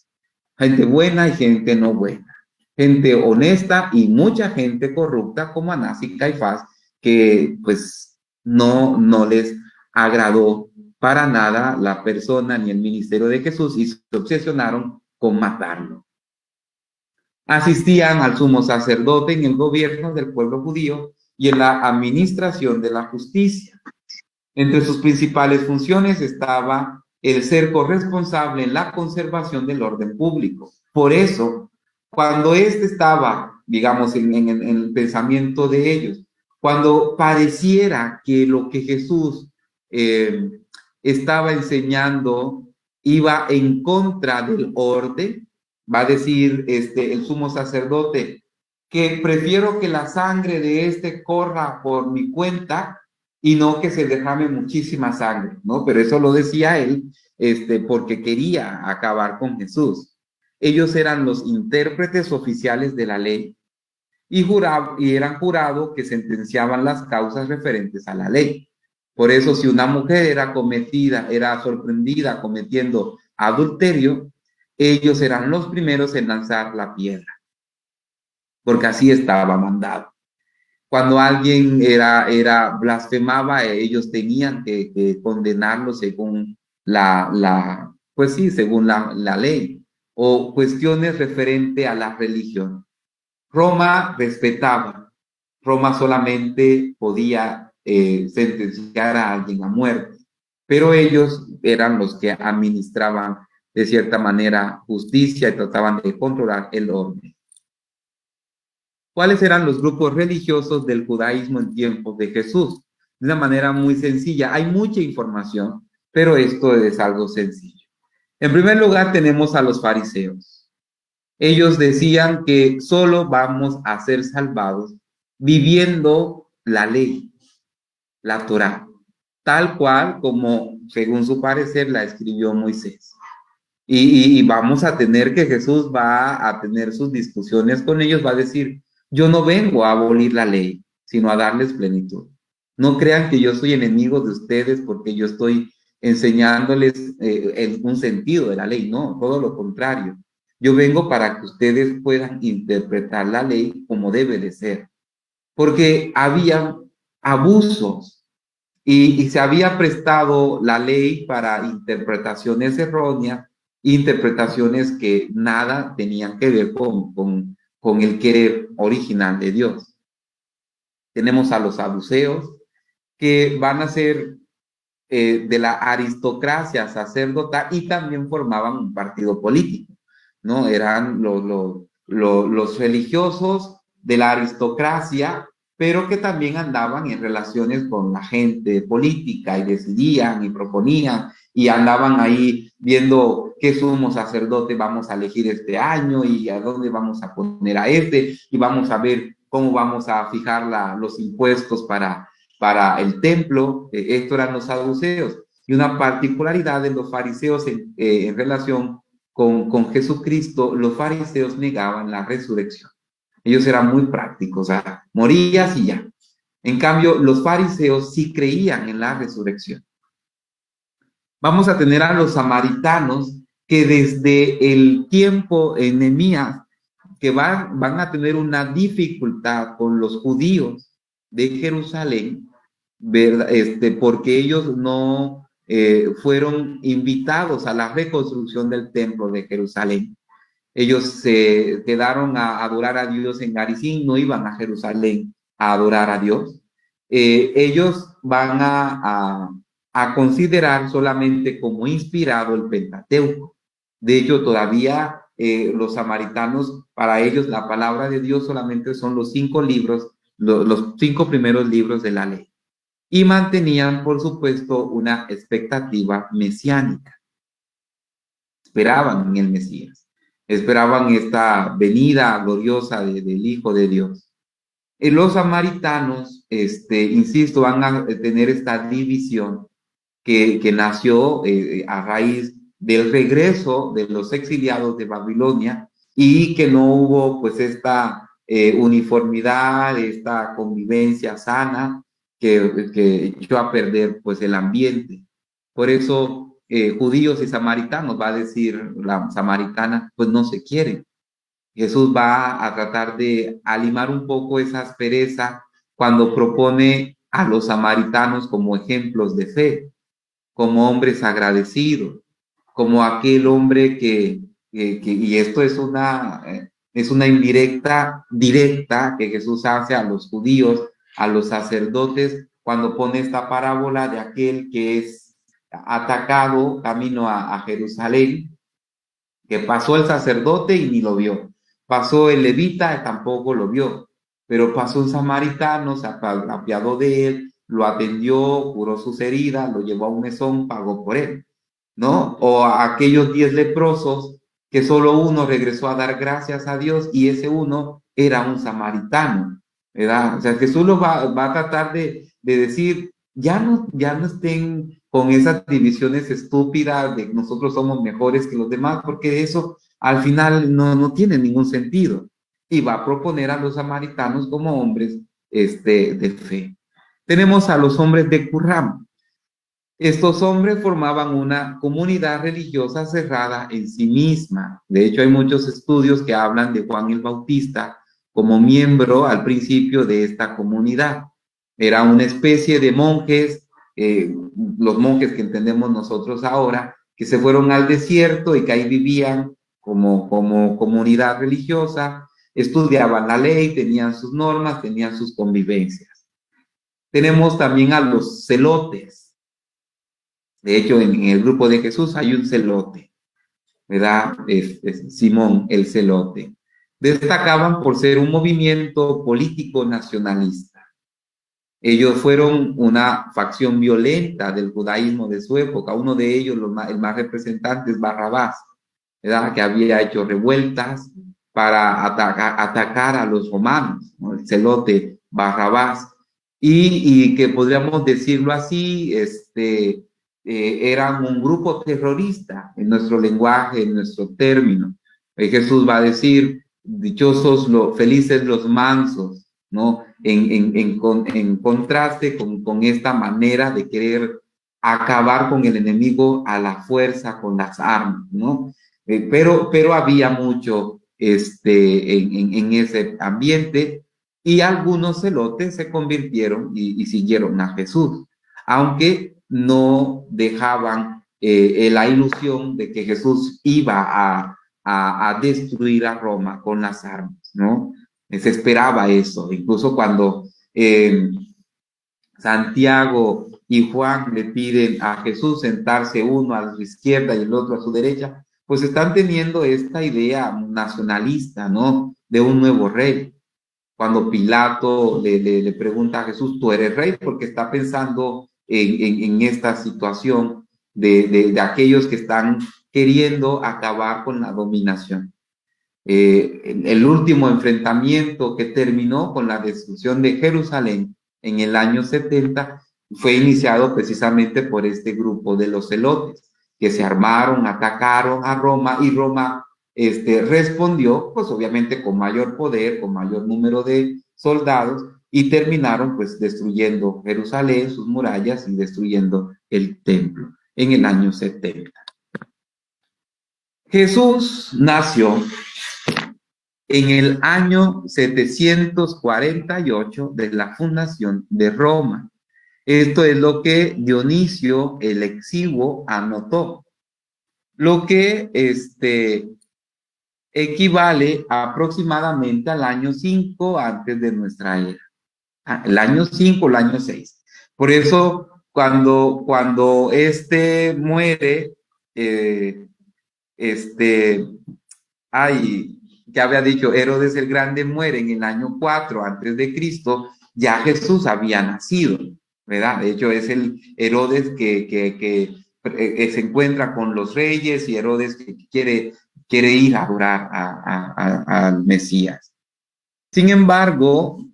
Gente buena y gente no buena. Gente honesta y mucha gente corrupta como Anás y Caifás, que pues no les agradó para nada la persona ni el ministerio de Jesús y se obsesionaron con matarlo. Asistían al sumo sacerdote en el gobierno del pueblo judío y en la administración de la justicia. Entre sus principales funciones estaba el ser corresponsable en la conservación del orden público. Por eso, cuando estaba, digamos, en el pensamiento de ellos, cuando pareciera que lo que Jesús estaba enseñando iba en contra del orden, va a decir el sumo sacerdote, que prefiero que la sangre de corra por mi cuenta y no que se derrame muchísima sangre, ¿no? Pero eso lo decía él, porque quería acabar con Jesús. Ellos eran los intérpretes oficiales de la ley y eran jurados que sentenciaban las causas referentes a la ley. Por eso, si una mujer era sorprendida cometiendo adulterio, ellos eran los primeros en lanzar la piedra, porque así estaba mandado. Cuando alguien blasfemaba, ellos tenían que condenarlo según según la ley, o cuestiones referentes a la religión. Roma respetaba. Roma solamente podía sentenciar a alguien a muerte, pero ellos eran los que administraban de cierta manera justicia y trataban de controlar el orden. ¿Cuáles eran los grupos religiosos del judaísmo en tiempos de Jesús? De una manera muy sencilla. Hay mucha información, pero esto es algo sencillo. En primer lugar, tenemos a los fariseos. Ellos decían que solo vamos a ser salvados viviendo la ley, la Torá, tal cual como, según su parecer, la escribió Moisés. Y vamos a tener que Jesús va a tener sus discusiones con ellos, va a decir, yo no vengo a abolir la ley, sino a darles plenitud. No crean que yo soy enemigo de ustedes porque yo estoy enseñándoles un sentido de la ley. No, todo lo contrario. Yo vengo para que ustedes puedan interpretar la ley como debe de ser. Porque había abusos y se había prestado la ley para interpretaciones erróneas, interpretaciones que nada tenían que ver con el querer original de Dios. Tenemos a los saduceos, que van a ser de la aristocracia sacerdotal y también formaban un partido político, ¿no? Eran los religiosos de la aristocracia, pero que también andaban en relaciones con la gente política y decidían y proponían y andaban ahí viendo qué sumo sacerdote vamos a elegir este año y a dónde vamos a poner a este y vamos a ver cómo vamos a fijar los impuestos para el templo. Esto eran los saduceos. Y una particularidad de los fariseos en relación con Jesucristo, los fariseos negaban la resurrección. Ellos eran muy prácticos, o sea, morías y ya. En cambio, los fariseos sí creían en la resurrección. Vamos a tener a los samaritanos que desde el tiempo en Nehemías que van a tener una dificultad con los judíos de Jerusalén, ¿verdad? Porque ellos no fueron invitados a la reconstrucción del templo de Jerusalén. Ellos se quedaron a adorar a Dios en Garizim, no iban a Jerusalén a adorar a Dios. Ellos van a considerar solamente como inspirado el Pentateuco. De hecho, todavía los samaritanos, para ellos la palabra de Dios solamente son los 5 libros, los 5 primeros libros de la ley. Y mantenían, por supuesto, una expectativa mesiánica. Esperaban en el Mesías, esperaban esta venida gloriosa del Hijo de Dios. Los samaritanos, insisto, van a tener esta división que nació a raíz del regreso de los exiliados de Babilonia y que no hubo pues esta uniformidad, esta convivencia sana que echó a perder pues el ambiente. Por eso judíos y samaritanos, va a decir la samaritana, pues no se quieren. Jesús va a tratar de alimar un poco esa aspereza cuando propone a los samaritanos como ejemplos de fe, como hombres agradecidos, como aquel hombre y esto es una indirecta directa que Jesús hace a los judíos, a los sacerdotes, cuando pone esta parábola de aquel que es atacado camino a Jerusalén, que pasó el sacerdote y ni lo vio, pasó el levita y tampoco lo vio, pero pasó un samaritano, se apiadó de él, lo atendió, curó sus heridas, lo llevó a un mesón, pagó por él, ¿no? O a aquellos 10 leprosos que solo uno regresó a dar gracias a Dios y ese uno era un samaritano, ¿verdad? O sea, Jesús lo va a tratar de decir, ya no estén con esas divisiones estúpidas de que nosotros somos mejores que los demás, porque eso al final no tiene ningún sentido. Y va a proponer a los samaritanos como hombres de fe. Tenemos a los hombres de Qumran. Estos hombres formaban una comunidad religiosa cerrada en sí misma. De hecho, hay muchos estudios que hablan de Juan el Bautista como miembro al principio de esta comunidad. Era una especie de monjes, los monjes que entendemos nosotros ahora, que se fueron al desierto y que ahí vivían como comunidad religiosa, estudiaban la ley, tenían sus normas, tenían sus convivencias. Tenemos también a los celotes. De hecho, en el grupo de Jesús hay un celote, ¿verdad? Es Simón el celote. Destacaban por ser un movimiento político nacionalista. Ellos fueron una facción violenta del judaísmo de su época. Uno de ellos, el más representante, es Barrabás, ¿verdad? Que había hecho revueltas para atacar a los romanos, ¿no? El celote Barrabás. Y que podríamos decirlo así, eran un grupo terrorista en nuestro lenguaje, en nuestro término. Jesús va a decir, dichosos felices los mansos, ¿no? En contraste con esta manera de querer acabar con el enemigo a la fuerza, con las armas, ¿no? Pero había mucho en ese ambiente y algunos celotes se convirtieron y siguieron a Jesús, aunque no dejaban la ilusión de que Jesús iba a destruir a Roma con las armas, ¿no? Se esperaba eso, incluso cuando Santiago y Juan le piden a Jesús sentarse uno a su izquierda y el otro a su derecha, pues están teniendo esta idea nacionalista, ¿no? De un nuevo rey. Cuando Pilato le pregunta a Jesús, ¿tú eres rey? Porque está pensando en esta situación de aquellos que están queriendo acabar con la dominación. El último enfrentamiento que terminó con la destrucción de Jerusalén en el año 70 fue iniciado precisamente por este grupo de los celotes, que se armaron, atacaron a Roma y Roma respondió, pues obviamente con mayor poder, con mayor número de soldados y terminaron pues destruyendo Jerusalén, sus murallas y destruyendo el templo en el año 70. Jesús nació en el año 748 de la fundación de Roma. Esto es lo que Dionisio el Exiguo anotó, lo que equivale aproximadamente al año 5 antes de nuestra era. El año 5, el año 6. Por eso, cuando muere, que había dicho, Herodes el Grande muere en el año 4 antes de Cristo, ya Jesús había nacido, ¿verdad? De hecho, es el Herodes que se encuentra con los reyes y Herodes que quiere ir a adorar al Mesías. Sin embargo,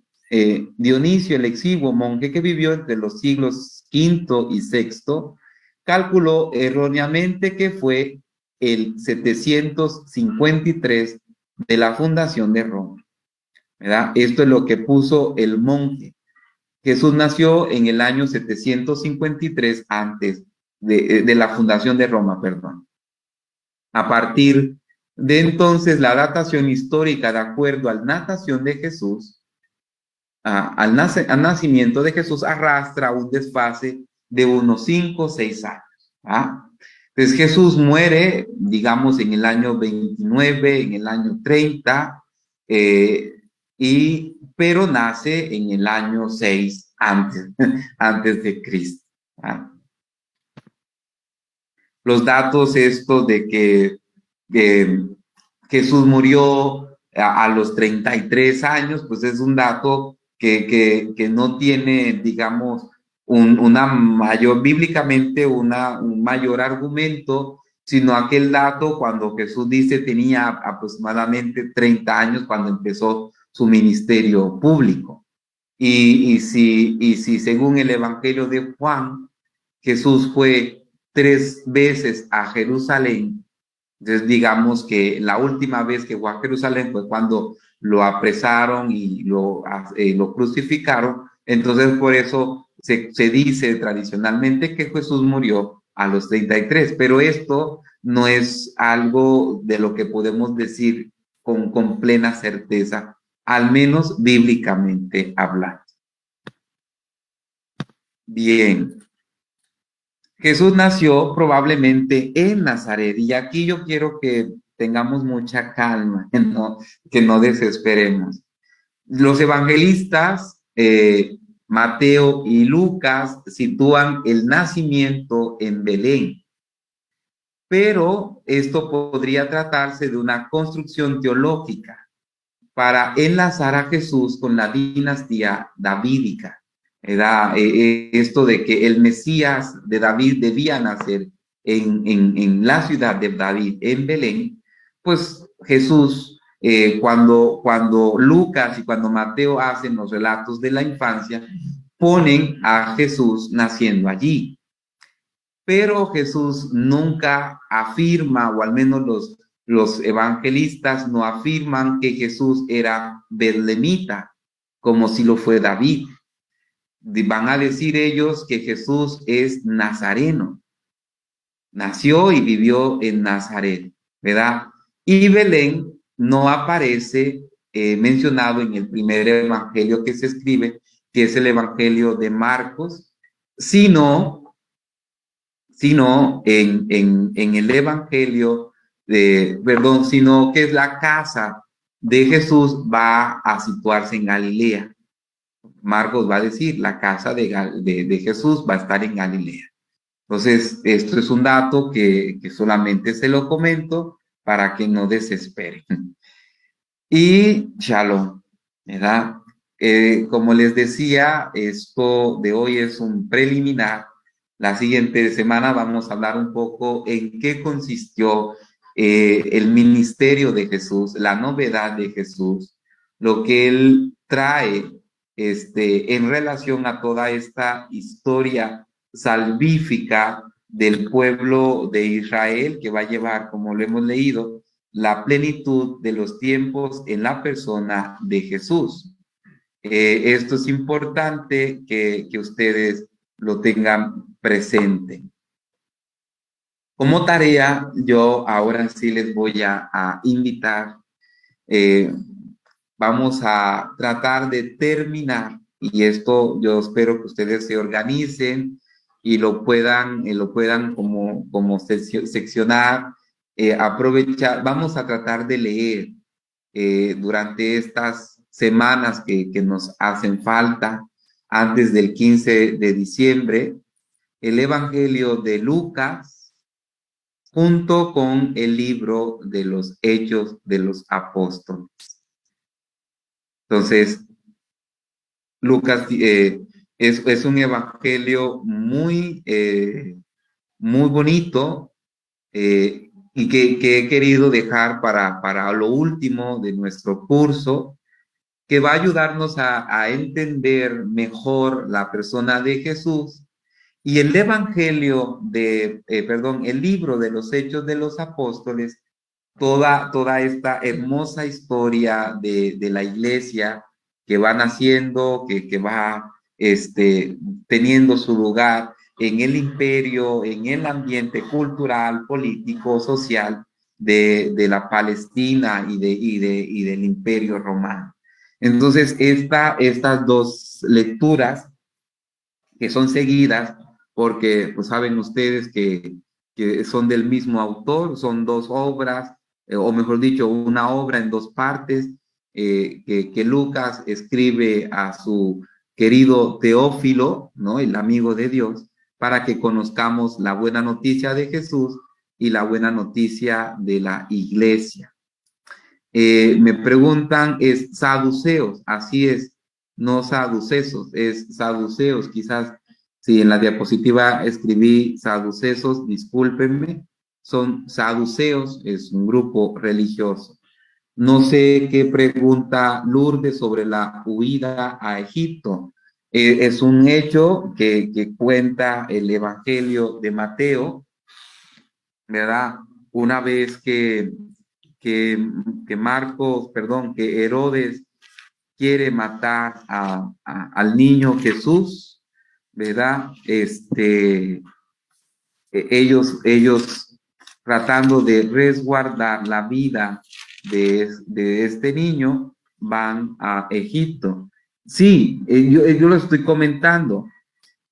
Dionisio el Exiguo, monje que vivió entre los siglos V y VI, calculó erróneamente que fue el 753 de la fundación de Roma, ¿verdad? Esto es lo que puso el monje. Jesús nació en el año 753 antes de la fundación de Roma, perdón. A partir de entonces, la datación histórica, de acuerdo al natación de Jesús, al nacimiento de Jesús, arrastra un desfase de unos 5 o 6 años. Entonces Jesús muere, digamos, en el año 29, en el año 30, pero nace en el año 6 antes de Cristo. Los datos estos de que Jesús murió a los 33 años, pues es un dato que no tiene, digamos, una mayor, bíblicamente, un mayor argumento, sino aquel dato cuando Jesús dice tenía aproximadamente 30 años cuando empezó su ministerio público. Y si según el Evangelio de Juan, Jesús fue 3 veces a Jerusalén, entonces digamos que la última vez que fue a Jerusalén fue cuando lo apresaron y lo crucificaron. Entonces por eso se dice tradicionalmente que Jesús murió a los 33, pero esto no es algo de lo que podemos decir con plena certeza, al menos bíblicamente hablando. Bien. Jesús nació probablemente en Nazaret y aquí yo quiero que tengamos mucha calma, que no desesperemos. Los evangelistas, Mateo y Lucas, sitúan el nacimiento en Belén, pero esto podría tratarse de una construcción teológica para enlazar a Jesús con la dinastía davídica. Era esto de que el Mesías de David debía nacer en la ciudad de David, en Belén. Pues Jesús, cuando Lucas y cuando Mateo hacen los relatos de la infancia, ponen a Jesús naciendo allí. Pero Jesús nunca afirma, o al menos los evangelistas no afirman que Jesús era belemita. como si lo fue David. Van a decir ellos que Jesús es nazareno, nació y vivió en Nazaret, ¿verdad? Y Belén no aparece mencionado en el primer evangelio que se escribe, que es el evangelio de Marcos, sino, sino en el evangelio perdón, sino que es la casa de Jesús va a situarse en Galilea. Marcos va a decir, la casa de Jesús va a estar en Galilea. Entonces, esto es un dato que solamente se lo comento para que no desesperen. Y Shalom, ¿verdad? Como les decía, esto de hoy es un preliminar. La siguiente semana vamos a hablar un poco en qué consistió el ministerio de Jesús, la novedad de Jesús, lo que él trae en relación a toda esta historia salvífica del pueblo de Israel que va a llevar, como lo hemos leído, la plenitud de los tiempos en la persona de Jesús. Esto es importante que ustedes lo tengan presente. Como tarea, yo ahora sí les voy a invitar, vamos a tratar de terminar, y esto yo espero que ustedes se organicen y lo puedan como seccionar, aprovechar. Vamos a tratar de leer durante estas semanas que nos hacen falta antes del 15 de diciembre, el Evangelio de Lucas junto con el libro de los Hechos de los Apóstoles. Entonces, Lucas es un evangelio muy bonito, y que he querido dejar para lo último de nuestro curso, que va a ayudarnos a entender mejor la persona de Jesús. Y el evangelio el libro de los Hechos de los Apóstoles, toda esta hermosa historia de la iglesia que va naciendo, que va teniendo su lugar en el imperio, en el ambiente cultural, político, social de la Palestina y del imperio romano. Entonces, estas dos lecturas que son seguidas, porque pues saben ustedes que son del mismo autor, son dos obras, o mejor dicho, una obra en dos partes, que Lucas escribe a su querido Teófilo, ¿no? El amigo de Dios, para que conozcamos la buena noticia de Jesús y la buena noticia de la iglesia. Me preguntan, ¿es saduceos? Así es, no saducesos, es saduceos. Quizás si en la diapositiva escribí saducesos, discúlpenme, son saduceos, es un grupo religioso. No sé qué pregunta Lourdes sobre la huida a Egipto. Es un hecho que cuenta el Evangelio de Mateo, ¿verdad? Una vez que que Herodes quiere matar al niño Jesús, ¿verdad? Ellos tratando de resguardar la vida de este niño, van a Egipto. Sí, yo lo estoy comentando.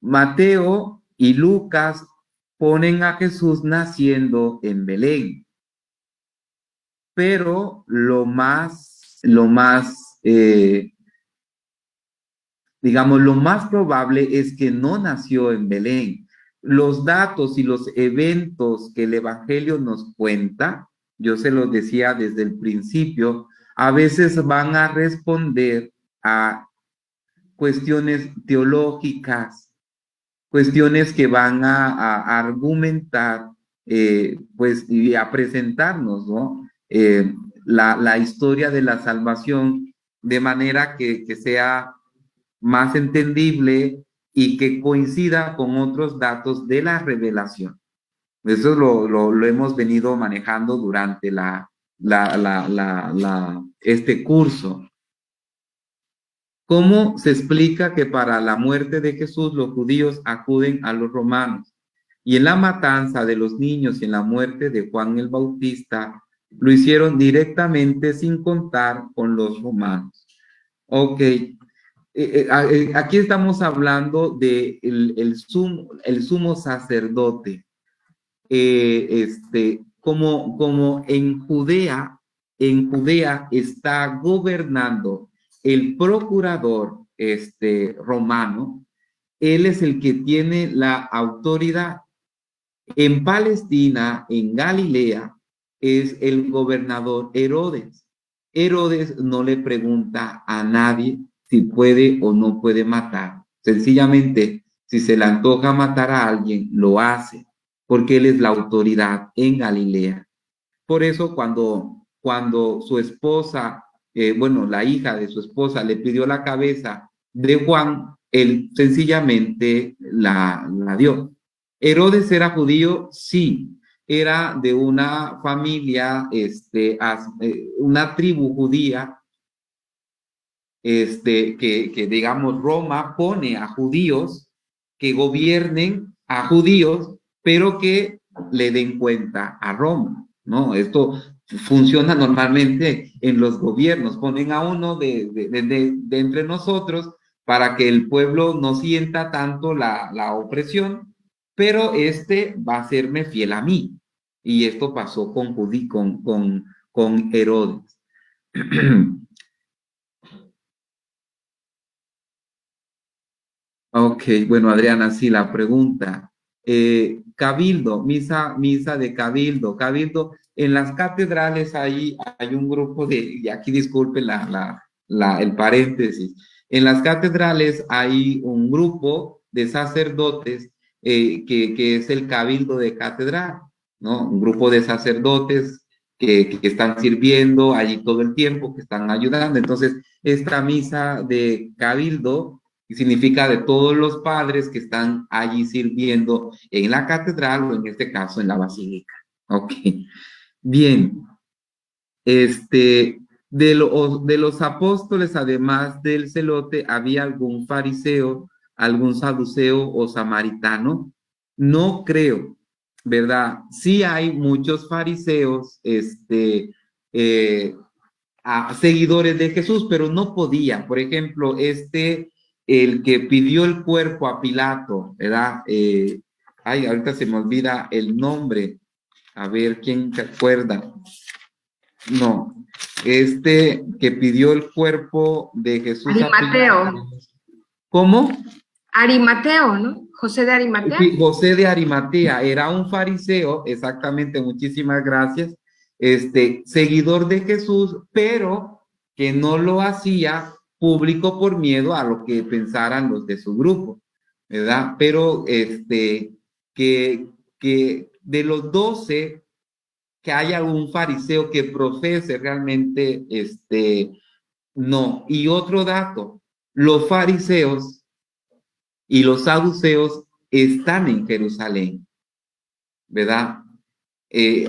Mateo y Lucas ponen a Jesús naciendo en Belén, pero digamos, lo más probable es que no nació en Belén. Los datos y los eventos que el Evangelio nos cuenta, yo se los decía desde el principio, a veces van a responder a cuestiones teológicas, cuestiones que van a argumentar, pues, y a presentarnos, ¿no? La historia de la salvación de manera que sea más entendible y que coincida con otros datos de la revelación. Eso lo hemos venido manejando durante este curso. ¿Cómo se explica que para la muerte de Jesús los judíos acuden a los romanos? Y en la matanza de los niños y en la muerte de Juan el Bautista, lo hicieron directamente sin contar con los romanos. Ok, aquí estamos hablando de el sumo sacerdote. Como en Judea está gobernando el procurador romano, él es el que tiene la autoridad. En Palestina, en Galilea, es el gobernador Herodes. Herodes no le pregunta a nadie si puede o no puede matar. Sencillamente, si se le antoja matar a alguien, lo hace, porque él es la autoridad en Galilea. Por eso cuando su esposa, bueno, la hija de su esposa le pidió la cabeza de Juan, él sencillamente la dio. ¿Herodes era judío? Sí. Era de una familia, una tribu judía, que digamos Roma pone a judíos que gobiernen a judíos, pero que le den cuenta a Roma, ¿no? Esto funciona normalmente en los gobiernos, ponen a uno de entre nosotros para que el pueblo no sienta tanto la opresión, pero va a serme fiel a mí. Y esto pasó con Herodes. Ok, bueno, Adriana, sí, la pregunta. Cabildo, misa de Cabildo. Cabildo, en las catedrales hay un grupo y aquí disculpe el paréntesis. En las catedrales hay un grupo de sacerdotes que es el Cabildo de Catedral, ¿no? Un grupo de sacerdotes que están sirviendo allí todo el tiempo, que están ayudando. Entonces, esta misa de Cabildo y significa de todos los padres que están allí sirviendo en la catedral o en este caso en la basílica. Ok, bien. De los apóstoles, además del celote, ¿había algún fariseo, algún saduceo o samaritano? No creo, ¿verdad? Sí hay muchos fariseos, eh, seguidores de Jesús, pero no podía. Por ejemplo, el que pidió el cuerpo a Pilato, ¿verdad? Ay, ahorita se me olvida el nombre. A ver, ¿quién se acuerda? No, que pidió el cuerpo de Jesús a Arimateo. Pilato. ¿Cómo? Arimateo, ¿no? José de Arimatea. Sí, José de Arimatea era un fariseo, exactamente, muchísimas gracias, seguidor de Jesús, pero que no lo hacía público por miedo a lo que pensaran los de su grupo, ¿verdad? Pero que de los 12, que haya un fariseo que profese realmente, no. Y otro dato, los fariseos y los saduceos están en Jerusalén, ¿verdad?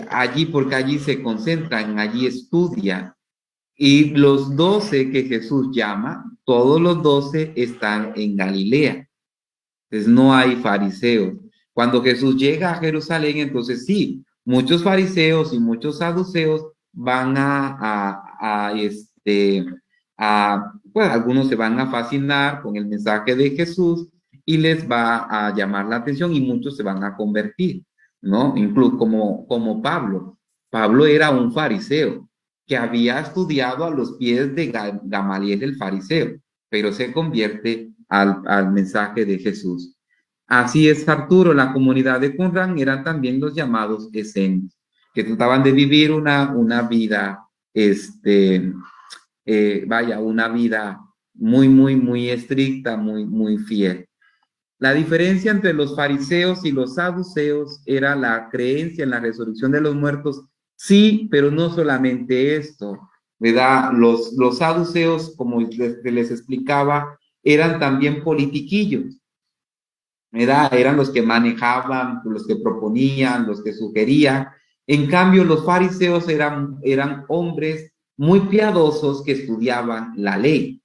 Allí, porque allí se concentran, allí estudian. Y los 12 que Jesús llama, todos los 12 están en Galilea. Entonces no hay fariseos. Cuando Jesús llega a Jerusalén, entonces sí, muchos fariseos y muchos saduceos van pues algunos se van a fascinar con el mensaje de Jesús y les va a llamar la atención y muchos se van a convertir, ¿no? Incluso como Pablo. Pablo era un fariseo que había estudiado a los pies de Gamaliel el fariseo, pero se convierte al mensaje de Jesús. Así es, Arturo, la comunidad de Qumran eran también los llamados esenios, que trataban de vivir una vida, una vida muy, muy, muy estricta, muy, muy fiel. La diferencia entre los fariseos y los saduceos era la creencia en la resurrección de los muertos, sí, pero no solamente esto, ¿verdad? Los saduceos, como les explicaba, eran también politiquillos, ¿verdad? Eran los que manejaban, los que proponían, los que sugerían. En cambio, los fariseos eran hombres muy piadosos que estudiaban la ley.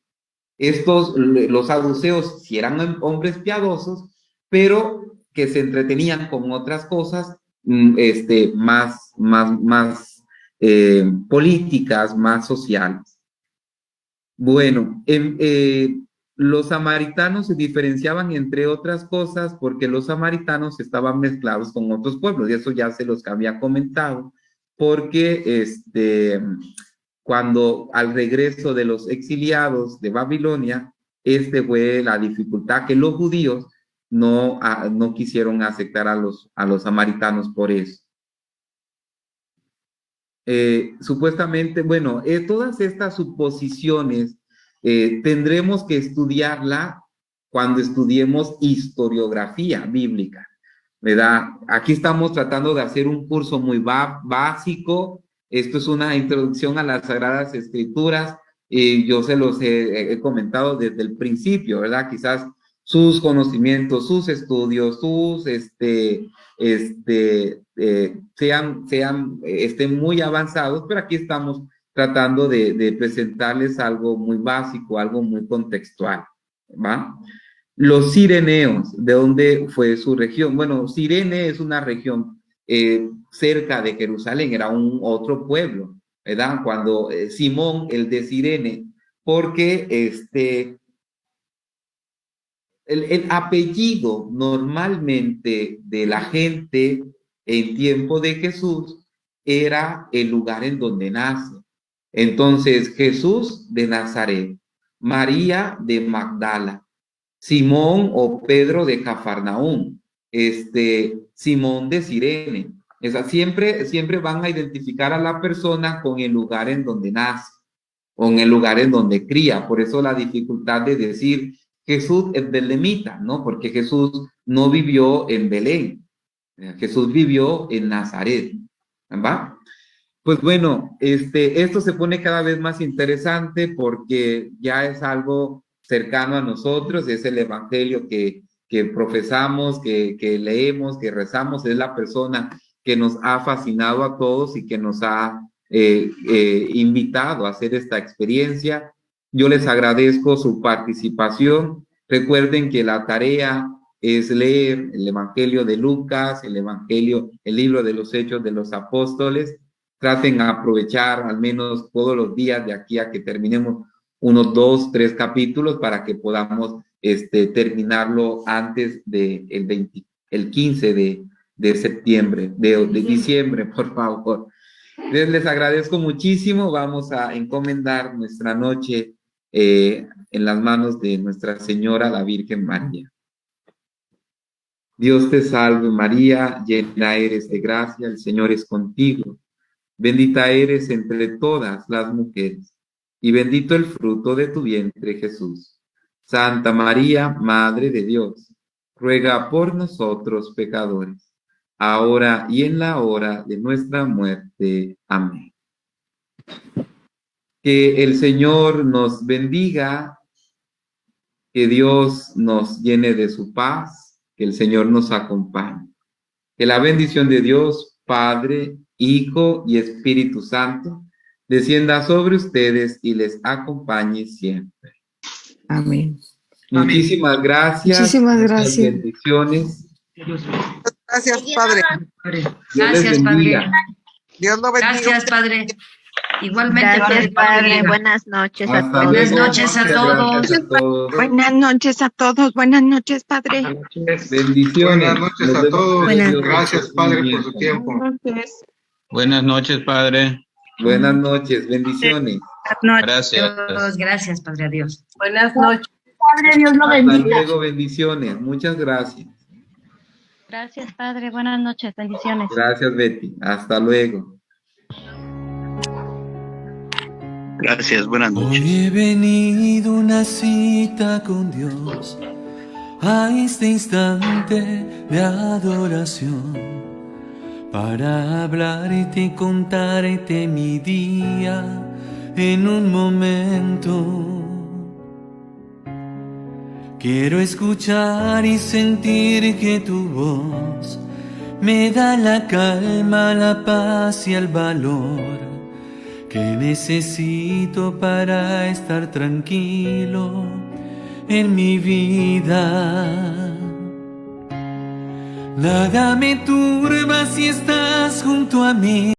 Los saduceos, sí eran hombres piadosos, pero que se entretenían con otras cosas más políticas, más sociales. Bueno, los samaritanos se diferenciaban entre otras cosas porque los samaritanos estaban mezclados con otros pueblos, y eso ya se los había comentado, porque cuando al regreso de los exiliados de Babilonia, fue la dificultad que los judíos no quisieron aceptar a los samaritanos por eso. Supuestamente, bueno, todas estas suposiciones tendremos que estudiarla cuando estudiemos historiografía bíblica, ¿verdad? Aquí estamos tratando de hacer un curso muy básico. Esto es una introducción a las Sagradas Escrituras. Yo se los he comentado desde el principio, ¿verdad? Quizás sus conocimientos, sus estudios, estén muy avanzados, pero aquí estamos tratando de presentarles algo muy básico, algo muy contextual, ¿va? Los cireneos, ¿de dónde fue su región? Bueno, Cirene es una región cerca de Jerusalén, era otro pueblo, ¿verdad? Cuando Simón, el de Cirene, porque el apellido normalmente de la gente en tiempo de Jesús era el lugar en donde nace. Entonces, Jesús de Nazaret, María de Magdala, Simón o Pedro de Cafarnaúm, Simón de Cirene. Siempre van a identificar a la persona con el lugar en donde nace, o en el lugar en donde cría. Por eso la dificultad de decir Jesús es belemita, ¿no? Porque Jesús no vivió en Belén, Jesús vivió en Nazaret, ¿va? Pues bueno, esto se pone cada vez más interesante porque ya es algo cercano a nosotros, es el evangelio que profesamos, que leemos, que rezamos, es la persona que nos ha fascinado a todos y que nos ha invitado a hacer esta experiencia. Yo les agradezco su participación. Recuerden que la tarea es leer el Evangelio de Lucas, el libro de los Hechos de los Apóstoles. Traten de aprovechar al menos todos los días de aquí a que terminemos unos 2, 3 capítulos para que podamos terminarlo antes del el 15 de septiembre, de diciembre, por favor. Les agradezco muchísimo. Vamos a encomendar nuestra noche en las manos de Nuestra Señora, la Virgen María. Dios te salve María, llena eres de gracia, el Señor es contigo. Bendita eres entre todas las mujeres, y bendito el fruto de tu vientre, Jesús. Santa María, Madre de Dios, ruega por nosotros pecadores, ahora y en la hora de nuestra muerte. Amén. Que el Señor nos bendiga, que Dios nos llene de su paz, que el Señor nos acompañe. Que la bendición de Dios, Padre, Hijo y Espíritu Santo, descienda sobre ustedes y les acompañe siempre. Amén. Muchísimas gracias. Muchísimas gracias. Bendiciones. Gracias, Padre. Gracias, Padre. Dios lo bendiga. Gracias, Padre. Igualmente, Gracias, Padre. Buenas noches a Hasta todos. Buenas luego. noches a Muchas todos. gracias a todos. Buenas noches a todos. Buenas noches, Padre. Bendiciones. Buenas noches Nos a vemos. todos. Buenas Gracias, Padre, por su tiempo. Buenas noches, Padre. Buenas noches. Bendiciones. Gracias. Gracias, Padre, adiós. Buenas noches. Padre, Dios lo Hasta bendiga. luego. Bendiciones. Muchas gracias. Gracias, Padre. Buenas noches. Bendiciones. Gracias, Betty. Hasta luego. Gracias, buenas noches. Hoy he venido a una cita con Dios, a este instante de adoración, para hablarte y contarte mi día en un momento. Quiero escuchar y sentir que tu voz me da la calma, la paz y el valor que necesito para estar tranquilo en mi vida. Nada me turba si estás junto a mí.